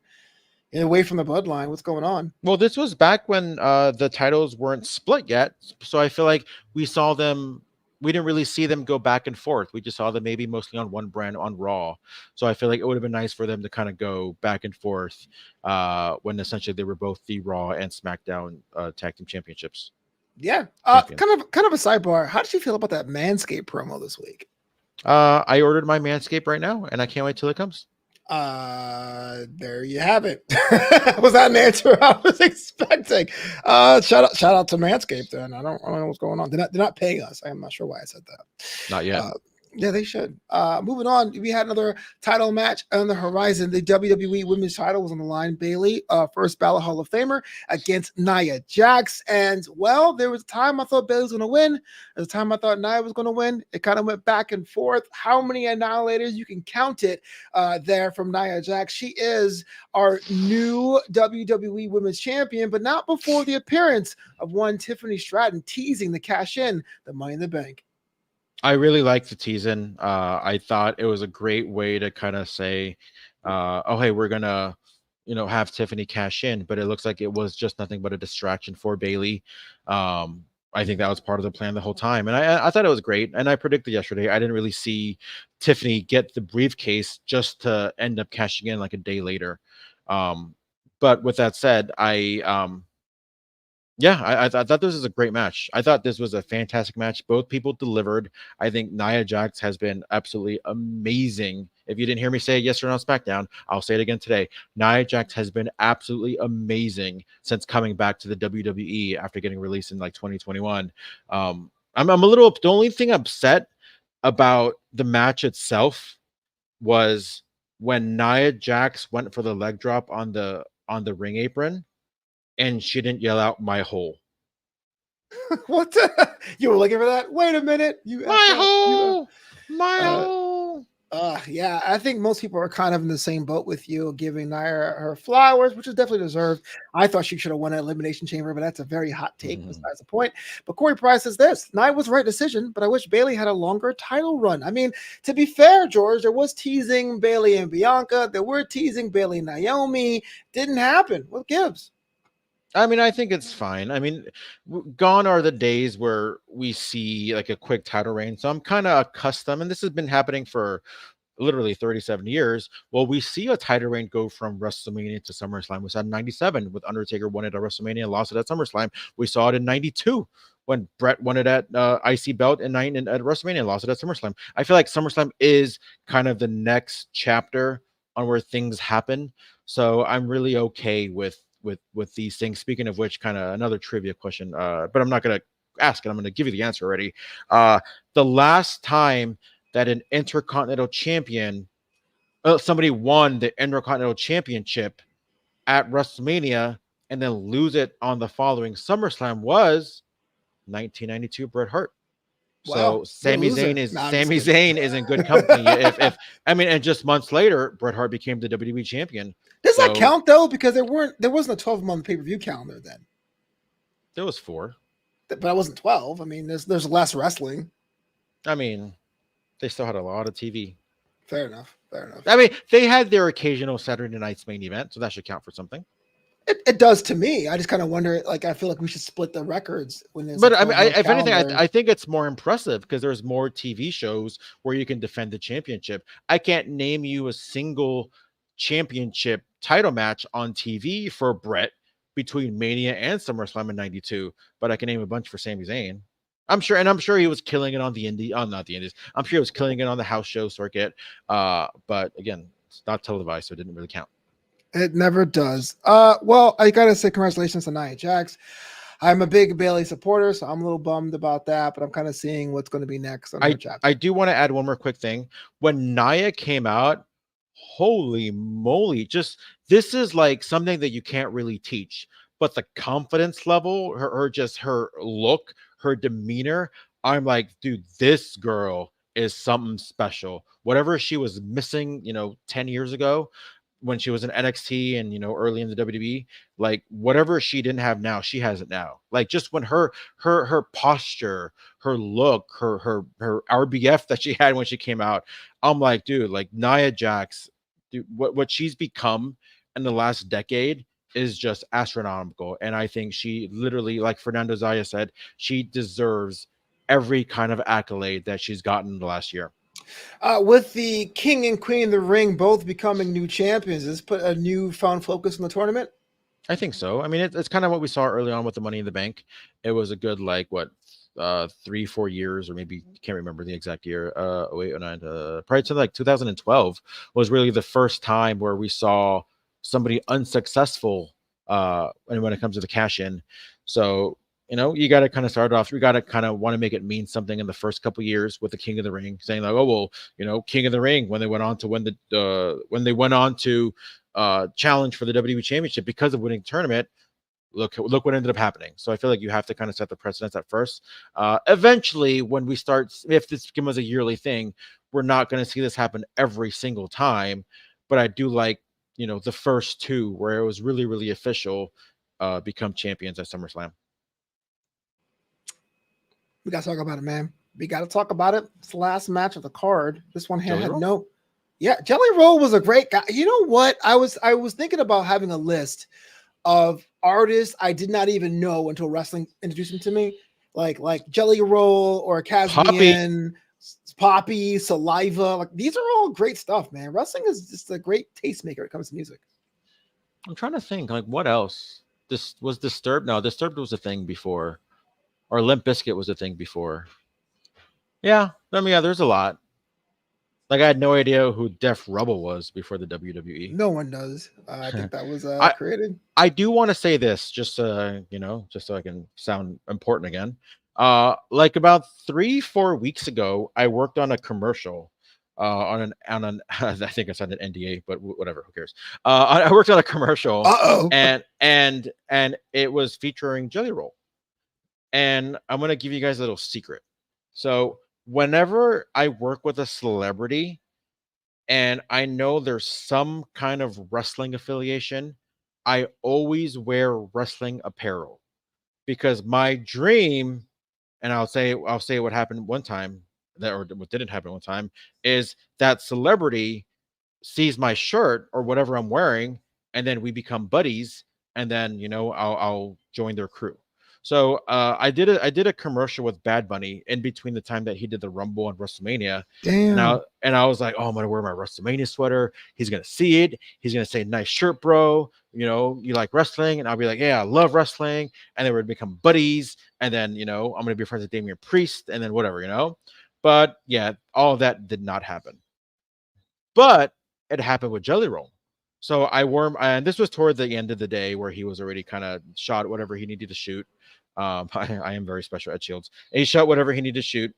away from the bloodline. What's going on? Well, this was back when the titles weren't split yet. So I feel like we saw them. We didn't really see them go back and forth. We just saw them maybe mostly on one brand on Raw. So I feel like it would have been nice for them to kind of go back and forth when essentially they were both the Raw and SmackDown tag team championships. Yeah. champion. Kind of a sidebar. How did you feel about that Manscaped promo this week? I ordered my Manscaped right now, and I can't wait till it comes. There you have it. Was that an answer I was expecting? Shout out to Manscaped. Then I don't know what's going on. They're not paying us. I'm not sure why I said that. Not yet. Yeah, they should. Moving on, we had another title match on the horizon. The WWE Women's title was on the line. Bayley, first ballot Hall of Famer, against Nia Jax. And, well, there was a time I thought Bayley was going to win. There was a time I thought Nia was going to win. It kind of went back and forth. How many annihilators? You can count it there from Nia Jax. She is our new WWE Women's Champion, but not before the appearance of one Tiffany Stratton teasing the cash in, the Money in the Bank. I really liked the teasing. I thought it was a great way to kind of say, oh, hey, we're going to, have Tiffany cash in, but it looks like it was just nothing but a distraction for Bayley. I think that was part of the plan the whole time. And I thought it was great. And I predicted yesterday, I didn't really see Tiffany get the briefcase just to end up cashing in like a day later. But with that said, I thought this was a great match. I thought this was a fantastic match. Both people delivered. I think Nia Jax has been absolutely amazing. If you didn't hear me say it yesterday on SmackDown, I'll say it again today. Nia Jax has been absolutely amazing since coming back to the WWE after getting released in like 2021. I'm a little. The only thing upset about the match itself was when Nia Jax went for the leg drop on the ring apron, and she didn't yell out "my hole." What? You were looking for that? Wait a minute. My hole. Yeah, I think most people are kind of in the same boat with you, giving Nia her flowers, which is definitely deserved. I thought she should have won an Elimination Chamber, but that's a very hot take besides the point. But Corey Price says this: Nia was the right decision, but I wish Bayley had a longer title run. I mean, to be fair, George, there was teasing Bayley and Bianca. There were teasing Bayley and Naomi. Didn't happen. What gives? I mean, I think it's fine. I mean, gone are the days where we see like a quick title reign. So I'm kind of accustomed, and this has been happening for literally 37 years. Well, we see a title reign go from WrestleMania to SummerSlam. We saw in 97 with Undertaker won it at WrestleMania and lost it at SummerSlam. We saw it in 92 when Brett won it at IC belt at WrestleMania and lost it at SummerSlam. I feel like SummerSlam is kind of the next chapter on where things happen. So I'm really okay with these things. Speaking of which, kind of another trivia question, but I'm not going to ask it. I'm going to give you the answer already. The last time that an Intercontinental champion, somebody won the Intercontinental Championship at WrestleMania and then lose it on the following SummerSlam was 1992 Bret Hart. Wow, so Sami Zayn is in good company. if I mean, and just months later, Bret Hart became the WWE champion. Does that count though? Because there wasn't a 12-month pay-per-view calendar then. There was 4, but I wasn't 12. I mean, there's less wrestling. I mean, they still had a lot of TV. Fair enough. I mean, they had their occasional Saturday night's main event, so that should count for something. It does to me. I just kind of wonder, like, I feel like we should split the records when there's. But I mean, if anything, I think it's more impressive because there's more TV shows where you can defend the championship. I can't name you a single championship title match on TV for Brett between Mania and SummerSlam in 92, but I can name a bunch for Sami Zayn. I'm sure he was killing it on the indie, not the indies. I'm sure he was killing it on the house show circuit. But again, it's not televised, so it didn't really count. It never does. Well, I gotta say congratulations to Nia Jax. I'm a big Bayley supporter, so I'm a little bummed about that, but I'm kind of seeing what's going to be next. I do want to add one more quick thing. When Nia came out, holy moly, this is like something that you can't really teach. But the confidence level, her look, her demeanor, I'm like, dude, this girl is something special. Whatever she was missing, 10 years ago, when she was in NXT and early in the WWE, like whatever she didn't have now, she has it now. Like just when her posture, her look, her RBF that she had when she came out, I'm like, dude, like Nia Jax, dude, what she's become in the last decade is just astronomical. And I think she literally, like Fernando Zaya said, she deserves every kind of accolade that she's gotten the last year. With the King and Queen of the Ring both becoming new champions, does this put a newfound focus on the tournament? I think so. I mean, it's kind of what we saw early on with the Money in the Bank. It was a good, like, what, 3-4 years, or maybe can't remember the exact year. Wait, 09, probably to like 2012 was really the first time where we saw somebody unsuccessful when it comes to the cash in. So, you got to kind of start off. You got to kind of want to make it mean something in the first couple years with the King of the Ring, saying like, oh well, King of the Ring when they went on to win when they went on to challenge for the WWE Championship because of winning the tournament. Look what ended up happening. So I feel like you have to kind of set the precedence at first. Eventually, when we start, if this becomes a yearly thing, we're not going to see this happen every single time. But I do like, the first two where it was really, really official, become champions at SummerSlam. We got to talk about it, man. We got to talk about it. It's the last match of the card. This one had no. Yeah, Jelly Roll was a great guy. You know what? I was thinking about having a list of artists I did not even know until wrestling introduced them to me, like Jelly Roll or Caspian, Poppy, Saliva. Like these are all great stuff, man. Wrestling is just a great tastemaker when it comes to music. I'm trying to think, like, what else? This was Disturbed. No, Disturbed was a thing before, or Limp Bizkit was a thing before. Yeah, I mean, yeah, there's a lot. Like, I had no idea who Def Rubble was before the WWE. No one does. I think that was created. I do want to say this, just just so I can sound important again. Like about 3-4 weeks ago, I worked on a commercial. On an I think I signed an NDA, but whatever, who cares? I worked on a commercial, and it was featuring Jelly Roll. And I'm gonna give you guys a little secret. So whenever I work with a celebrity and I know there's some kind of wrestling affiliation, I always wear wrestling apparel because my dream, and I'll say what happened one time, or what didn't happen one time, is that celebrity sees my shirt or whatever I'm wearing, and then we become buddies, and then I'll join their crew. So I did a commercial with Bad Bunny in between the time that he did the Rumble and WrestleMania. Damn. And I was like, oh, I'm gonna wear my WrestleMania sweater. He's gonna see it. He's gonna say, nice shirt, bro. You like wrestling? And I'll be like, yeah, I love wrestling. And then we'd become buddies. And then I'm gonna be friends with Damian Priest, and then whatever. But yeah, all of that did not happen. But it happened with Jelly Roll. So I wore him, and this was toward the end of the day where he was already kind of shot whatever he needed to shoot. I am very special at Shields. And he shot whatever he needed to shoot.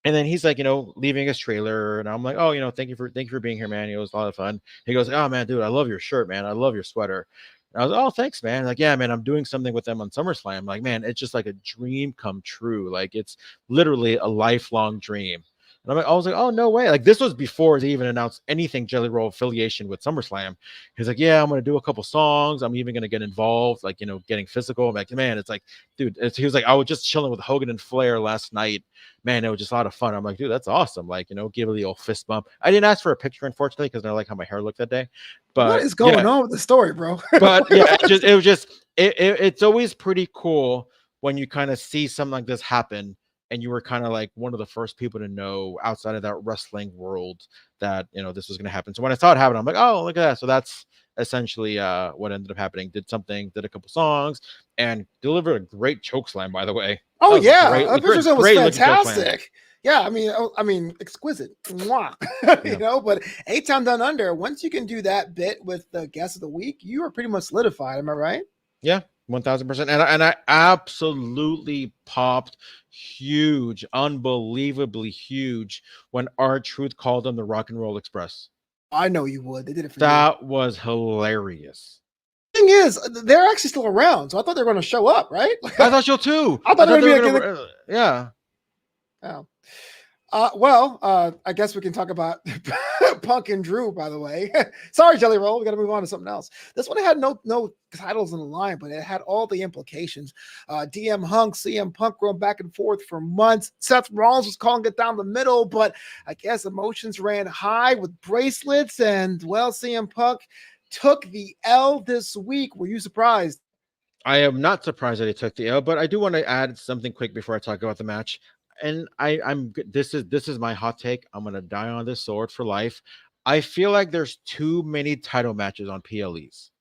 And then he's like, leaving his trailer. And I'm like, oh, thank you for being here, man. It was a lot of fun. He goes, oh man, dude, I love your shirt, man. I love your sweater. And I was like, oh, thanks, man. Like, yeah, man, I'm doing something with them on SummerSlam. Like, man, it's just like a dream come true. Like, it's literally a lifelong dream. And I was like, oh, no way. Like, this was before they even announced anything Jelly Roll affiliation with SummerSlam. He's like, yeah, I'm going to do a couple songs. I'm even going to get involved, like, getting physical. I'm like, man, it's like, dude, he was like, I was just chilling with Hogan and Flair last night. Man, it was just a lot of fun. I'm like, dude, that's awesome. Like, give it the old fist bump. I didn't ask for a picture, unfortunately, because I like how my hair looked that day. But what is going on with the story, bro? But yeah, it's always pretty cool when you kind of see something like this happen. And you were kind of like one of the first people to know outside of that wrestling world that, this was going to happen. So when I saw it happen, I'm like, oh, look at that. So that's essentially what ended up happening. Did a couple songs, and delivered a great chokeslam, by the way. Oh, yeah. Great, was fantastic. Yeah, I mean, exquisite. But 8 Time Down Under, once you can do that bit with the guest of the week, you are pretty much solidified. Am I right? Yeah. 1000%. And I absolutely popped huge, unbelievably huge when R-Truth called them the Rock and Roll Express. I know you would. They did it for that was hilarious. Thing is, they're actually still around, so I thought they were going to show up, right? I thought so too. I thought they were going to yeah. Oh. I guess we can talk about Punk and Drew, by the way. Sorry, Jelly Roll. We got to move on to something else. This one had no titles in the line, but it had all the implications. DM Hunk, CM Punk going back and forth for months. Seth Rollins was calling it down the middle, but I guess emotions ran high with bracelets, and, well, CM Punk took the L this week. Were you surprised? I am not surprised that he took the L, but I do want to add something quick before I talk about the match. And this is my hot take. I'm gonna die on this sword for life. I feel like there's too many title matches on PLEs.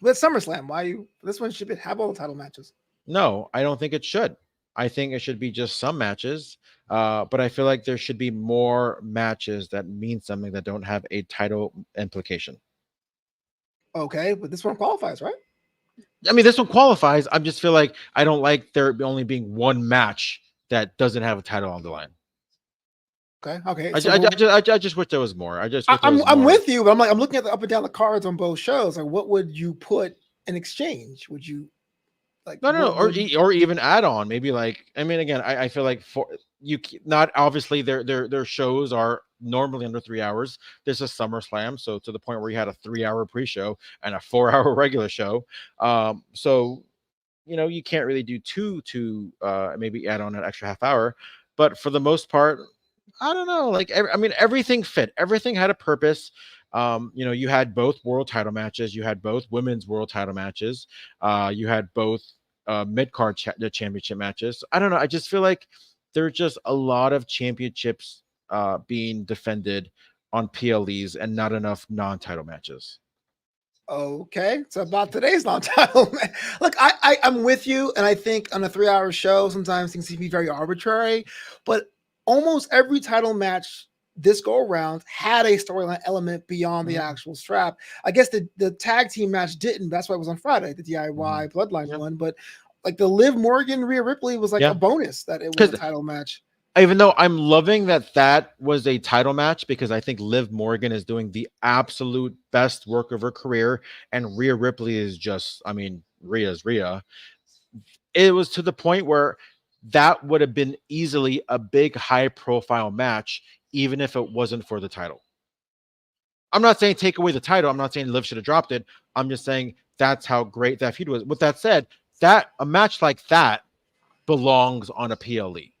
With SummerSlam, this one should have all the title matches. No, I don't think it should. I think it should be just some matches. But I feel like there should be more matches that mean something that don't have a title implication. Okay, but this one qualifies, right? I mean, this one qualifies. I just feel like I don't like there only being one match that doesn't have a title on the line. Okay. I just wish there was more. I'm with you, but I'm looking at the up and down the cards on both shows. Like, what would you put in exchange? Would you like no, or even add on? Maybe like, I mean, again, I feel like for you, not obviously their shows are normally under 3 hours. This is SummerSlam, so to the point where you had a 3-hour pre-show and a 4-hour regular show. So you can't really do two maybe add on an extra half hour, but for the most part, I don't know. Like, I mean, everything fit. Everything had a purpose. You had both world title matches. You had both women's world title matches. You had both mid-card championship matches. I don't know. I just feel like there's just a lot of championships being defended on PLEs and not enough non-title matches. Okay, so about today's non-title. Look, I'm with you, and I think on a 3-hour show, sometimes things can be very arbitrary, but almost every title match this go around had a storyline element beyond the actual strap. I guess the tag team match didn't. That's why it was on Friday, the DIY Bloodline one. But like the Liv Morgan, Rhea Ripley was like a bonus that it was a title match. Even though I'm loving that was a title match, because I think Liv Morgan is doing the absolute best work of her career, and Rhea Ripley is just, I mean, Rhea's Rhea. It was to the point where that would have been easily a big high-profile match, even if it wasn't for the title. I'm not saying take away the title. I'm not saying Liv should have dropped it. I'm just saying that's how great that feud was. With that said, a match like that belongs on a PLE.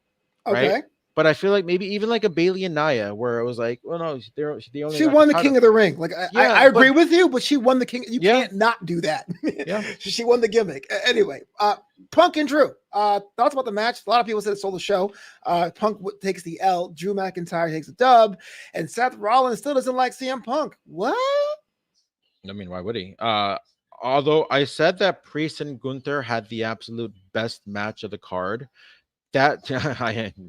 Right? Okay. But I feel like maybe even like a Bayley and Nia, where it was like, well, no, she won the King of the Ring. Like I agree with you, but she won the King. You can't not do that. She won the gimmick. Anyway, Punk and Drew. Thoughts about the match? A lot of people said it stole the show. Punk takes the L. Drew McIntyre takes the dub, and Seth Rollins still doesn't like CM Punk. What? I mean, why would he? Although I said that Priest and Gunther had the absolute best match of the card. That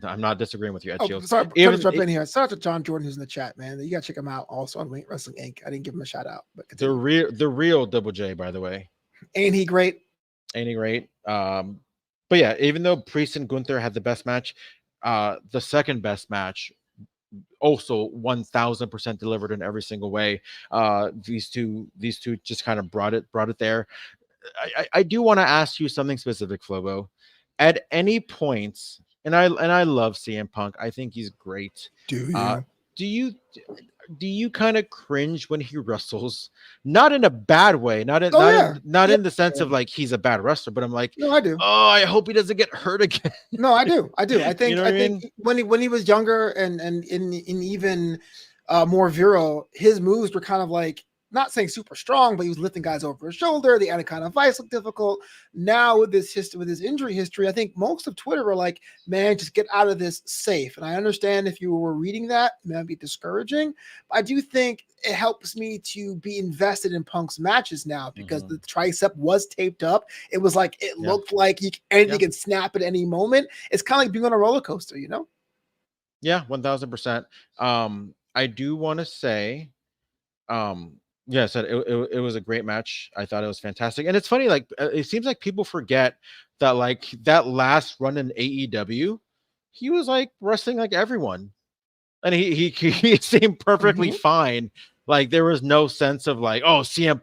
I'm not disagreeing with you, Ed Shields. Sorry, to jump in here. Shout out to John Jordan, who's in the chat, man. You gotta check him out also on Wrestling Inc. I didn't give him a shout out, but the real Double J, by the way. Ain't he great? But yeah, even though Priest and Gunther had the best match, the second best match also 1000% delivered in every single way. These two just kind of brought it there. I do want to ask you something specific, Flobo. At any points, and I love CM Punk. I think he's great. Do you? Do you kind of cringe when he wrestles? Not in a bad way. Not in the sense of like he's a bad wrestler, but I'm like, no, I do. Oh, I hope he doesn't get hurt again. No, I do. I think I think when he was younger and in even more virile, his moves were kind of like, not saying super strong, but he was lifting guys over his shoulder. The Anaconda Vice looked difficult. Now with this history, with his injury history, I think most of Twitter were like, man, just get out of this safe. And I understand if you were reading that, it might be discouraging. But I do think it helps me to be invested in Punk's matches now, because the tricep was taped up. It was like, it looked like anything can snap at any moment. It's kind of like being on a roller coaster, you know? Yeah, 1000%. I do want to say, yeah, so it was a great match. I thought it was fantastic. And it's funny, like, it seems like people forget that, like, that last run in AEW, he was like wrestling like everyone. And he seemed perfectly fine. Like, there was no sense of like, oh, CM,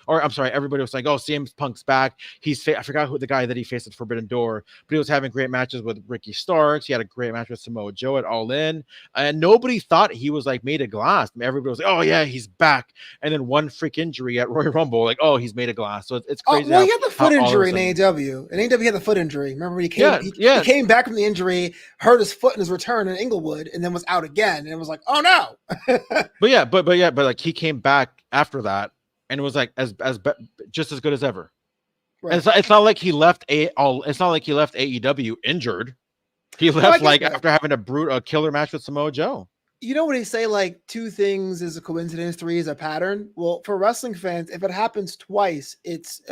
or I'm sorry, everybody was like, oh, CM Punk's back. I forgot who the guy that he faced at Forbidden Door, but he was having great matches with Ricky Starks. He had a great match with Samoa Joe at All In, and nobody thought he was like made of glass. I mean, everybody was like, oh yeah, he's back. And then one freak injury at Royal Rumble, like, oh, he's made of glass. So it's crazy. Well, he had the foot injury in AEW. In AEW, he had the foot injury. Remember when he came? He came back from the injury, hurt his foot in his return in Inglewood, and then was out again. And it was like, oh no. but like he came back after that, and it was like just as good as ever. Right. And it's not like he left AEW injured. He left after having a killer match with Samoa Joe. You know what they say, like 2 things is a coincidence, 3 is a pattern. Well, for wrestling fans, if it happens twice, it's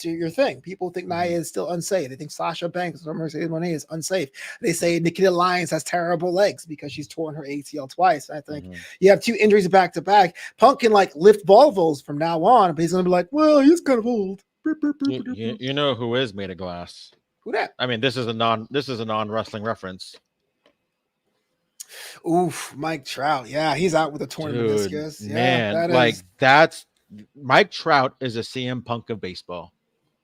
your thing. People think Nia is still unsafe. They think Sasha Banks or Mercedes Moné is unsafe. They say Nikita Lyons has terrible legs because she's torn her ACL twice. I think you have 2 injuries back to back. Punk can like lift Volvos from now on, but he's gonna be like, well, he's kind of old. You know who is made of glass? Who that? I mean, this is a non wrestling reference. Oof, Mike Trout. Yeah, he's out with a torn meniscus. Man, yeah, that's Mike Trout is a CM Punk of baseball.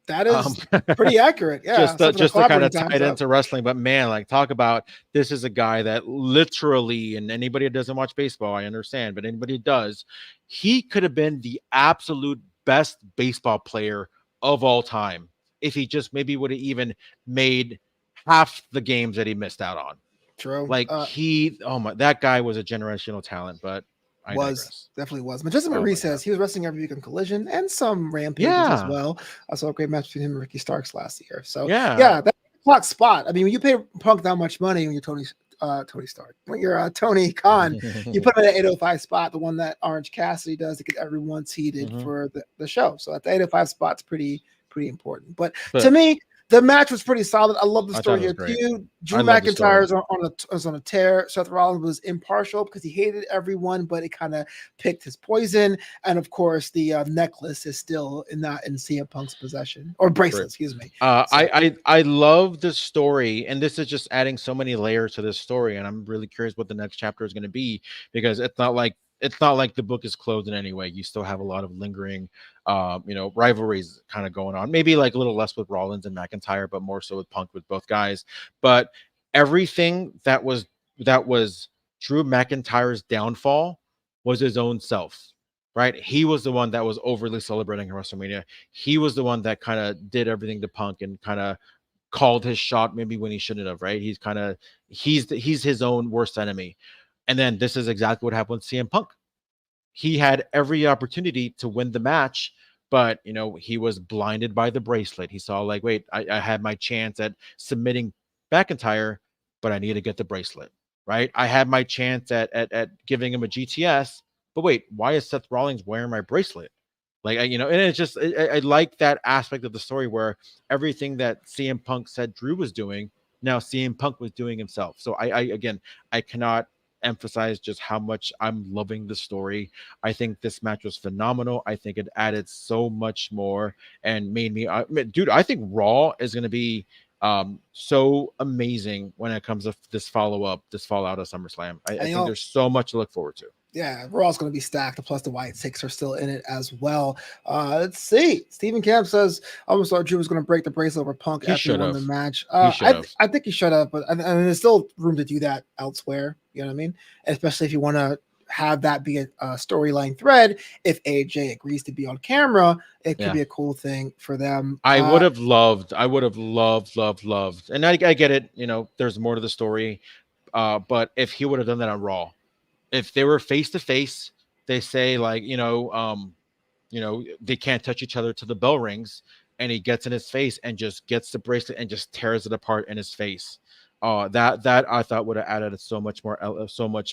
That is pretty accurate. Yeah, just to kind of tie it into wrestling. But man, like talk about this is a guy that literally, and anybody that doesn't watch baseball, I understand, but anybody who does, he could have been the absolute best baseball player of all time if he just maybe would have even made half the games that he missed out on. True. Like that guy was a generational talent, but definitely was. But Justin Marie says he was wrestling every week on Collision and some Rampages as well. I saw a great match between him and Ricky Starks last year. So yeah, that's a hot spot. I mean, when you pay Punk that much money when you're Tony Stark, when you're Tony Khan, you put him at an 805 spot, the one that Orange Cassidy does to get everyone seated for the show. So at the 805 spot's pretty important. But to me, the match was pretty solid. I love the story here too. Drew McIntyre is on a tear. Seth Rollins was impartial because he hated everyone, but it kind of picked his poison. And of course, the necklace is still not in CM Punk's possession, or bracelet, excuse me. I love the story, and this is just adding so many layers to this story. And I'm really curious what the next chapter is going to be, because it's not like the book is closed in any way. You still have a lot of lingering, rivalries kind of going on. Maybe like a little less with Rollins and McIntyre, but more so with Punk, with both guys. But everything that was Drew McIntyre's downfall was his own self, right? He was the one that was overly celebrating at WrestleMania. He was the one that kind of did everything to Punk and kind of called his shot maybe when he shouldn't have, right? He's his own worst enemy. And then this is exactly what happened with CM Punk. He had every opportunity to win the match, but he was blinded by the bracelet. He saw like, wait, I had my chance at submitting McIntyre, but I need to get the bracelet, right? I had my chance at giving him a GTS, but wait, why is Seth Rollins wearing my bracelet? Like, and it's just, I like that aspect of the story where everything that CM Punk said Drew was doing, now CM Punk was doing himself. So I cannot emphasize just how much I'm loving the story. I think this match was phenomenal. I think it added so much more and made me, dude, I think Raw is going to be so amazing when it comes to this fallout of SummerSlam. I think there's so much to look forward to. Yeah, Raw's going to be stacked. Plus, the White Six are still in it as well. Let's see. Stephen Camp says, I almost thought Drew was going to break the bracelet over Punk after he won the match. I think he should have, but there's still room to do that elsewhere. You know what I mean? Especially if you want to have that be a storyline thread. If AJ agrees to be on camera, it could be a cool thing for them. I would have loved, and I get it. There's more to the story. But if he would have done that on Raw, if they were face to face, they say like, they can't touch each other till the bell rings, and he gets in his face and just gets the bracelet and just tears it apart in his face. That I thought would have added so much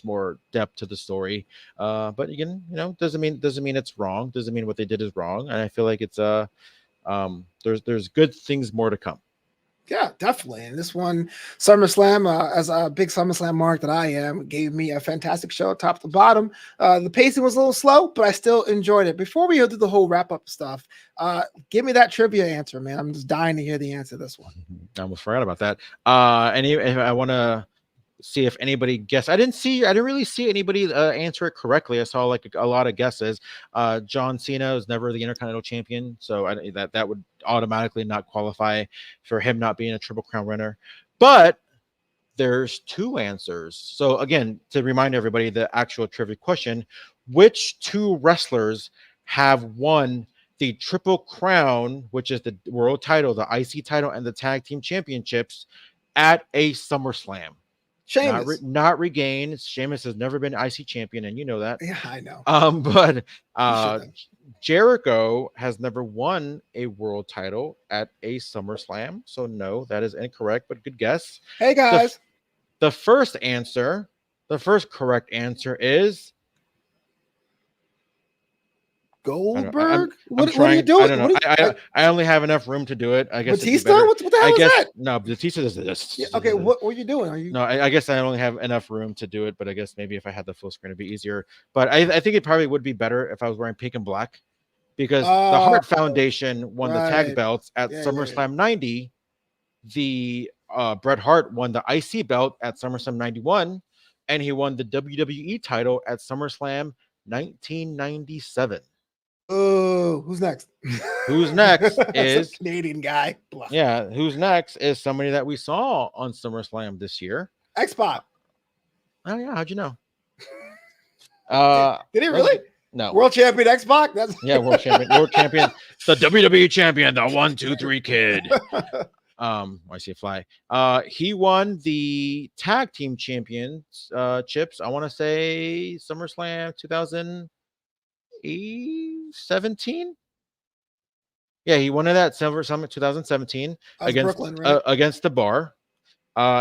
more depth to the story. But again, doesn't mean it's wrong. Doesn't mean what they did is wrong. And I feel like it's there's good things more to come. Yeah, definitely. And this one, SummerSlam, as a big SummerSlam mark that I am, gave me a fantastic show top to bottom. The pacing was a little slow, but I still enjoyed it. Before we go through the whole wrap-up stuff, give me that trivia answer, man. I'm just dying to hear the answer to this one. I almost forgot about that. If I want to see if anybody guessed. I didn't really see anybody answer it correctly. I saw like a lot of guesses. John Cena was never the Intercontinental Champion, so that would automatically not qualify for him not being a Triple Crown winner. But there's 2 answers. So again, to remind everybody the actual trivia question, which 2 wrestlers have won the Triple Crown, which is the world title, the IC title, and the tag team championships at a SummerSlam? Sheamus. Not regained. Sheamus has never been IC champion, and you know that. Yeah, I know. But Jericho has never won a world title at a SummerSlam. So no, that is incorrect, but good guess. Hey guys. The first answer The first correct answer is Goldberg. I'm What are you trying. doing? I don't know. I only have enough room to do it. I guess it'd be Batista? better. What the hell I is guess that? no. Batista does this. Yeah, okay, what are you doing? Are you? No, I guess I only have enough room to do it. But I guess maybe if I had the full screen, it'd be easier. But I think it probably would be better if I was wearing pink and black, because the Hart Foundation won the tag belts at SummerSlam 90. The Bret Hart won the IC belt at SummerSlam 91, and he won the WWE title at SummerSlam 1997. Oh, who's next? Who's next is Canadian guy. Blah. Yeah, who's next is somebody that we saw on SummerSlam this year. X-Pac. Oh yeah, how'd you know? Did he really? No. World champion X-Pac? That's world champion, the WWE champion, the 1, 2, 3 kid. I see a fly. He won the tag team champions chips. I want to say SummerSlam 2017. Yeah, he won it at SummerSlam 2017 against Brooklyn, right? Against the Bar.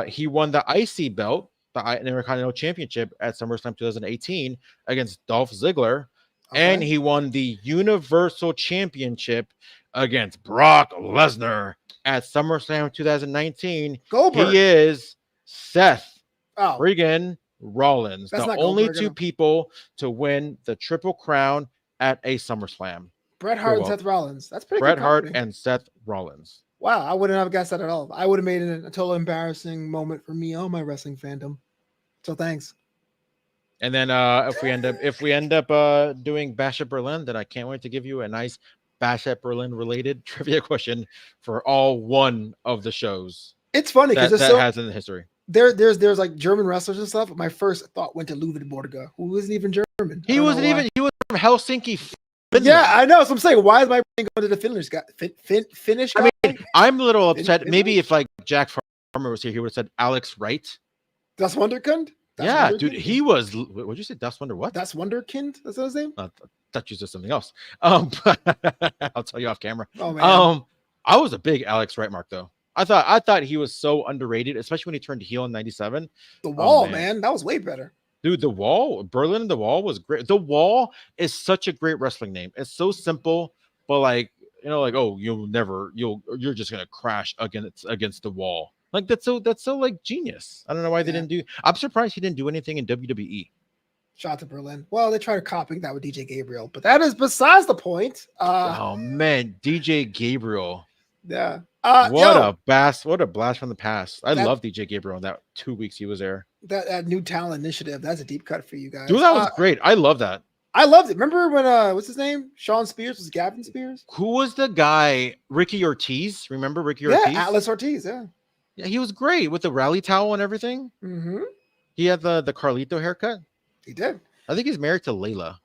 He won the IC belt, the Intercontinental Championship at SummerSlam 2018 against Dolph Ziggler, and he won the Universal Championship against Brock Lesnar at SummerSlam 2019. Goldberg. He is Seth Oh. friggin' Rollins, That's the not only Goldberg, two people to win the Triple Crown at a SummerSlam. Bret Hart and Seth Rollins. That's pretty Bret good Hart company. and Seth Rollins. Wow, I wouldn't have guessed that at all. I would have made it a total embarrassing moment for me, my wrestling fandom. So thanks. And then if we end up doing Bash at Berlin, then I can't wait to give you a nice Bash at Berlin related trivia question for all one of the shows. It's funny because that has in the history. There's like German wrestlers and stuff. But my first thought went to Ludwig Borga, who isn't even German. He was from Helsinki. Finland. Yeah, I know. So I'm saying, why is my brain going to the Finnish guy? Finnish guy? I mean, I'm a little upset. Maybe if like Jack Farmer was here, he would have said Alex Wright. Das Wunderkind? Yeah, dude, he was. What'd you say? Das Wonder what? Das Wunderkind? That's his name. I thought you said something else. I'll tell you off camera. Oh man. I was a big Alex Wright mark though. I thought he was so underrated, especially when he turned heel in '97. The Wall, man, that was way better. Dude, The Wall, Berlin and The Wall was great. The Wall is such a great wrestling name. It's so simple, but like, like, oh, you're just gonna crash against the wall. Like that's so like genius. I don't know why they didn't do. I'm surprised he didn't do anything in WWE. Shout out to Berlin. Well, they tried copying that with DJ Gabriel, but that is besides the point. Oh man, DJ Gabriel. Yeah. What a blast from the past. I love DJ Gabriel in that 2 weeks he was there. That new talent initiative, that's a deep cut for you guys. Dude, that was great. I love that. I loved it. Remember when what's his name? Sean Spears was Gavin Spears? Who was the guy? Ricky Ortiz. Remember Ricky Ortiz? Yeah, Atlas Ortiz, yeah. Yeah, he was great with the rally towel and everything. Mm-hmm. He had the Carlito haircut. He did. I think he's married to Layla.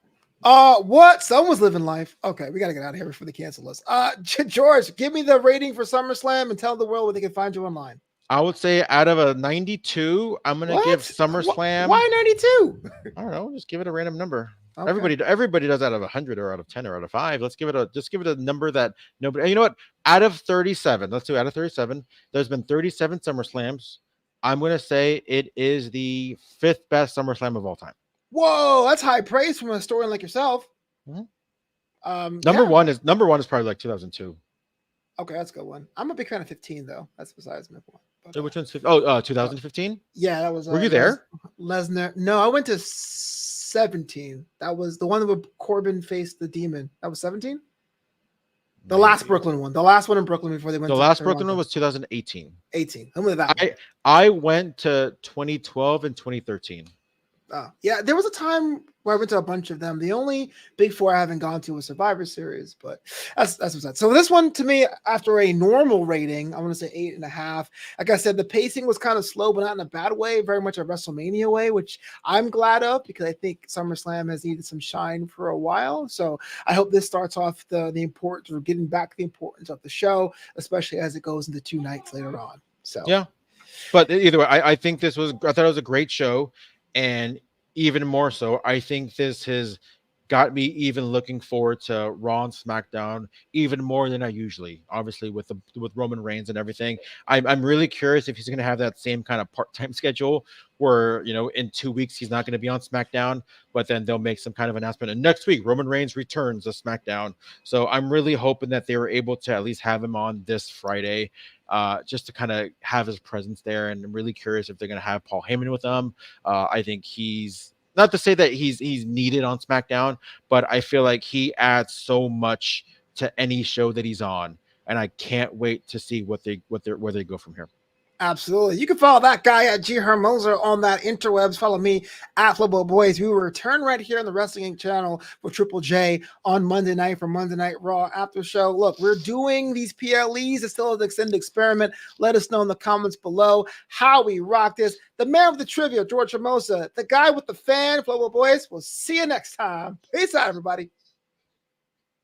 What? Someone's living life. Okay, we gotta get out of here before they cancel us. George, give me the rating for SummerSlam and tell the world where they can find you online. I would say out of a 92, I'm gonna give SummerSlam. Why 92? I don't know. Just give it a random number. Okay. Everybody does out of 100 or out of 10 or out of 5. Let's give it a number that nobody. You know what? Out of 37, let's do out of 37. There's been 37 SummerSlams. I'm gonna say it is the 5th best SummerSlam of all time. Whoa, that's high praise from a historian like yourself. Mm-hmm. Number one is probably like 2002. Okay, that's a good one. I'm a big fan of 15 though. That's besides my point. But, which one's 15? Oh, 2015. Yeah, that was. Were you there? Lesnar. No, I went to 17. That was the one where Corbin faced the Demon. That was 17. The last Brooklyn one. The last one in Brooklyn before they went. The last Brooklyn one was 2018. 18. I'm with that. I went to 2012 and 2013. Yeah, there was a time where I went to a bunch of them. The only big four I haven't gone to was Survivor Series, but that's what's that. So this one, to me, after a normal rating, I want to say 8.5. Like I said, the pacing was kind of slow, but not in a bad way. Very much a WrestleMania way, which I'm glad of because I think SummerSlam has needed some shine for a while. So I hope this starts off the importance or getting back the importance of the show, especially as it goes into 2 nights later on. So yeah, but either way, I think I thought it was a great show. And even more so, I think this has got me even looking forward to Raw and SmackDown even more than I usually. Obviously, with Roman Reigns and everything, I'm really curious if he's going to have that same kind of part-time schedule where in 2 weeks he's not going to be on SmackDown, but then they'll make some kind of announcement. And next week Roman Reigns returns to SmackDown. So I'm really hoping that they were able to at least have him on this Friday. Just to kind of have his presence there, and I'm really curious if they're going to have Paul Heyman with them. I think he's not to say that he's needed on SmackDown, but I feel like he adds so much to any show that he's on, and I can't wait to see where they go from here. Absolutely. You can follow that guy at G Hermoza on that interwebs. Follow me at Flobo Boyce. We will return right here on the Wrestling Inc. channel for Triple J on Monday night for Monday Night Raw after show. Look, we're doing these PLEs. It's still an extended experiment. Let us know in the comments below how we rock this. The man with the trivia, George Hermoza, the guy with the fan, Flobo Boyce. We'll see you next time. Peace out, everybody.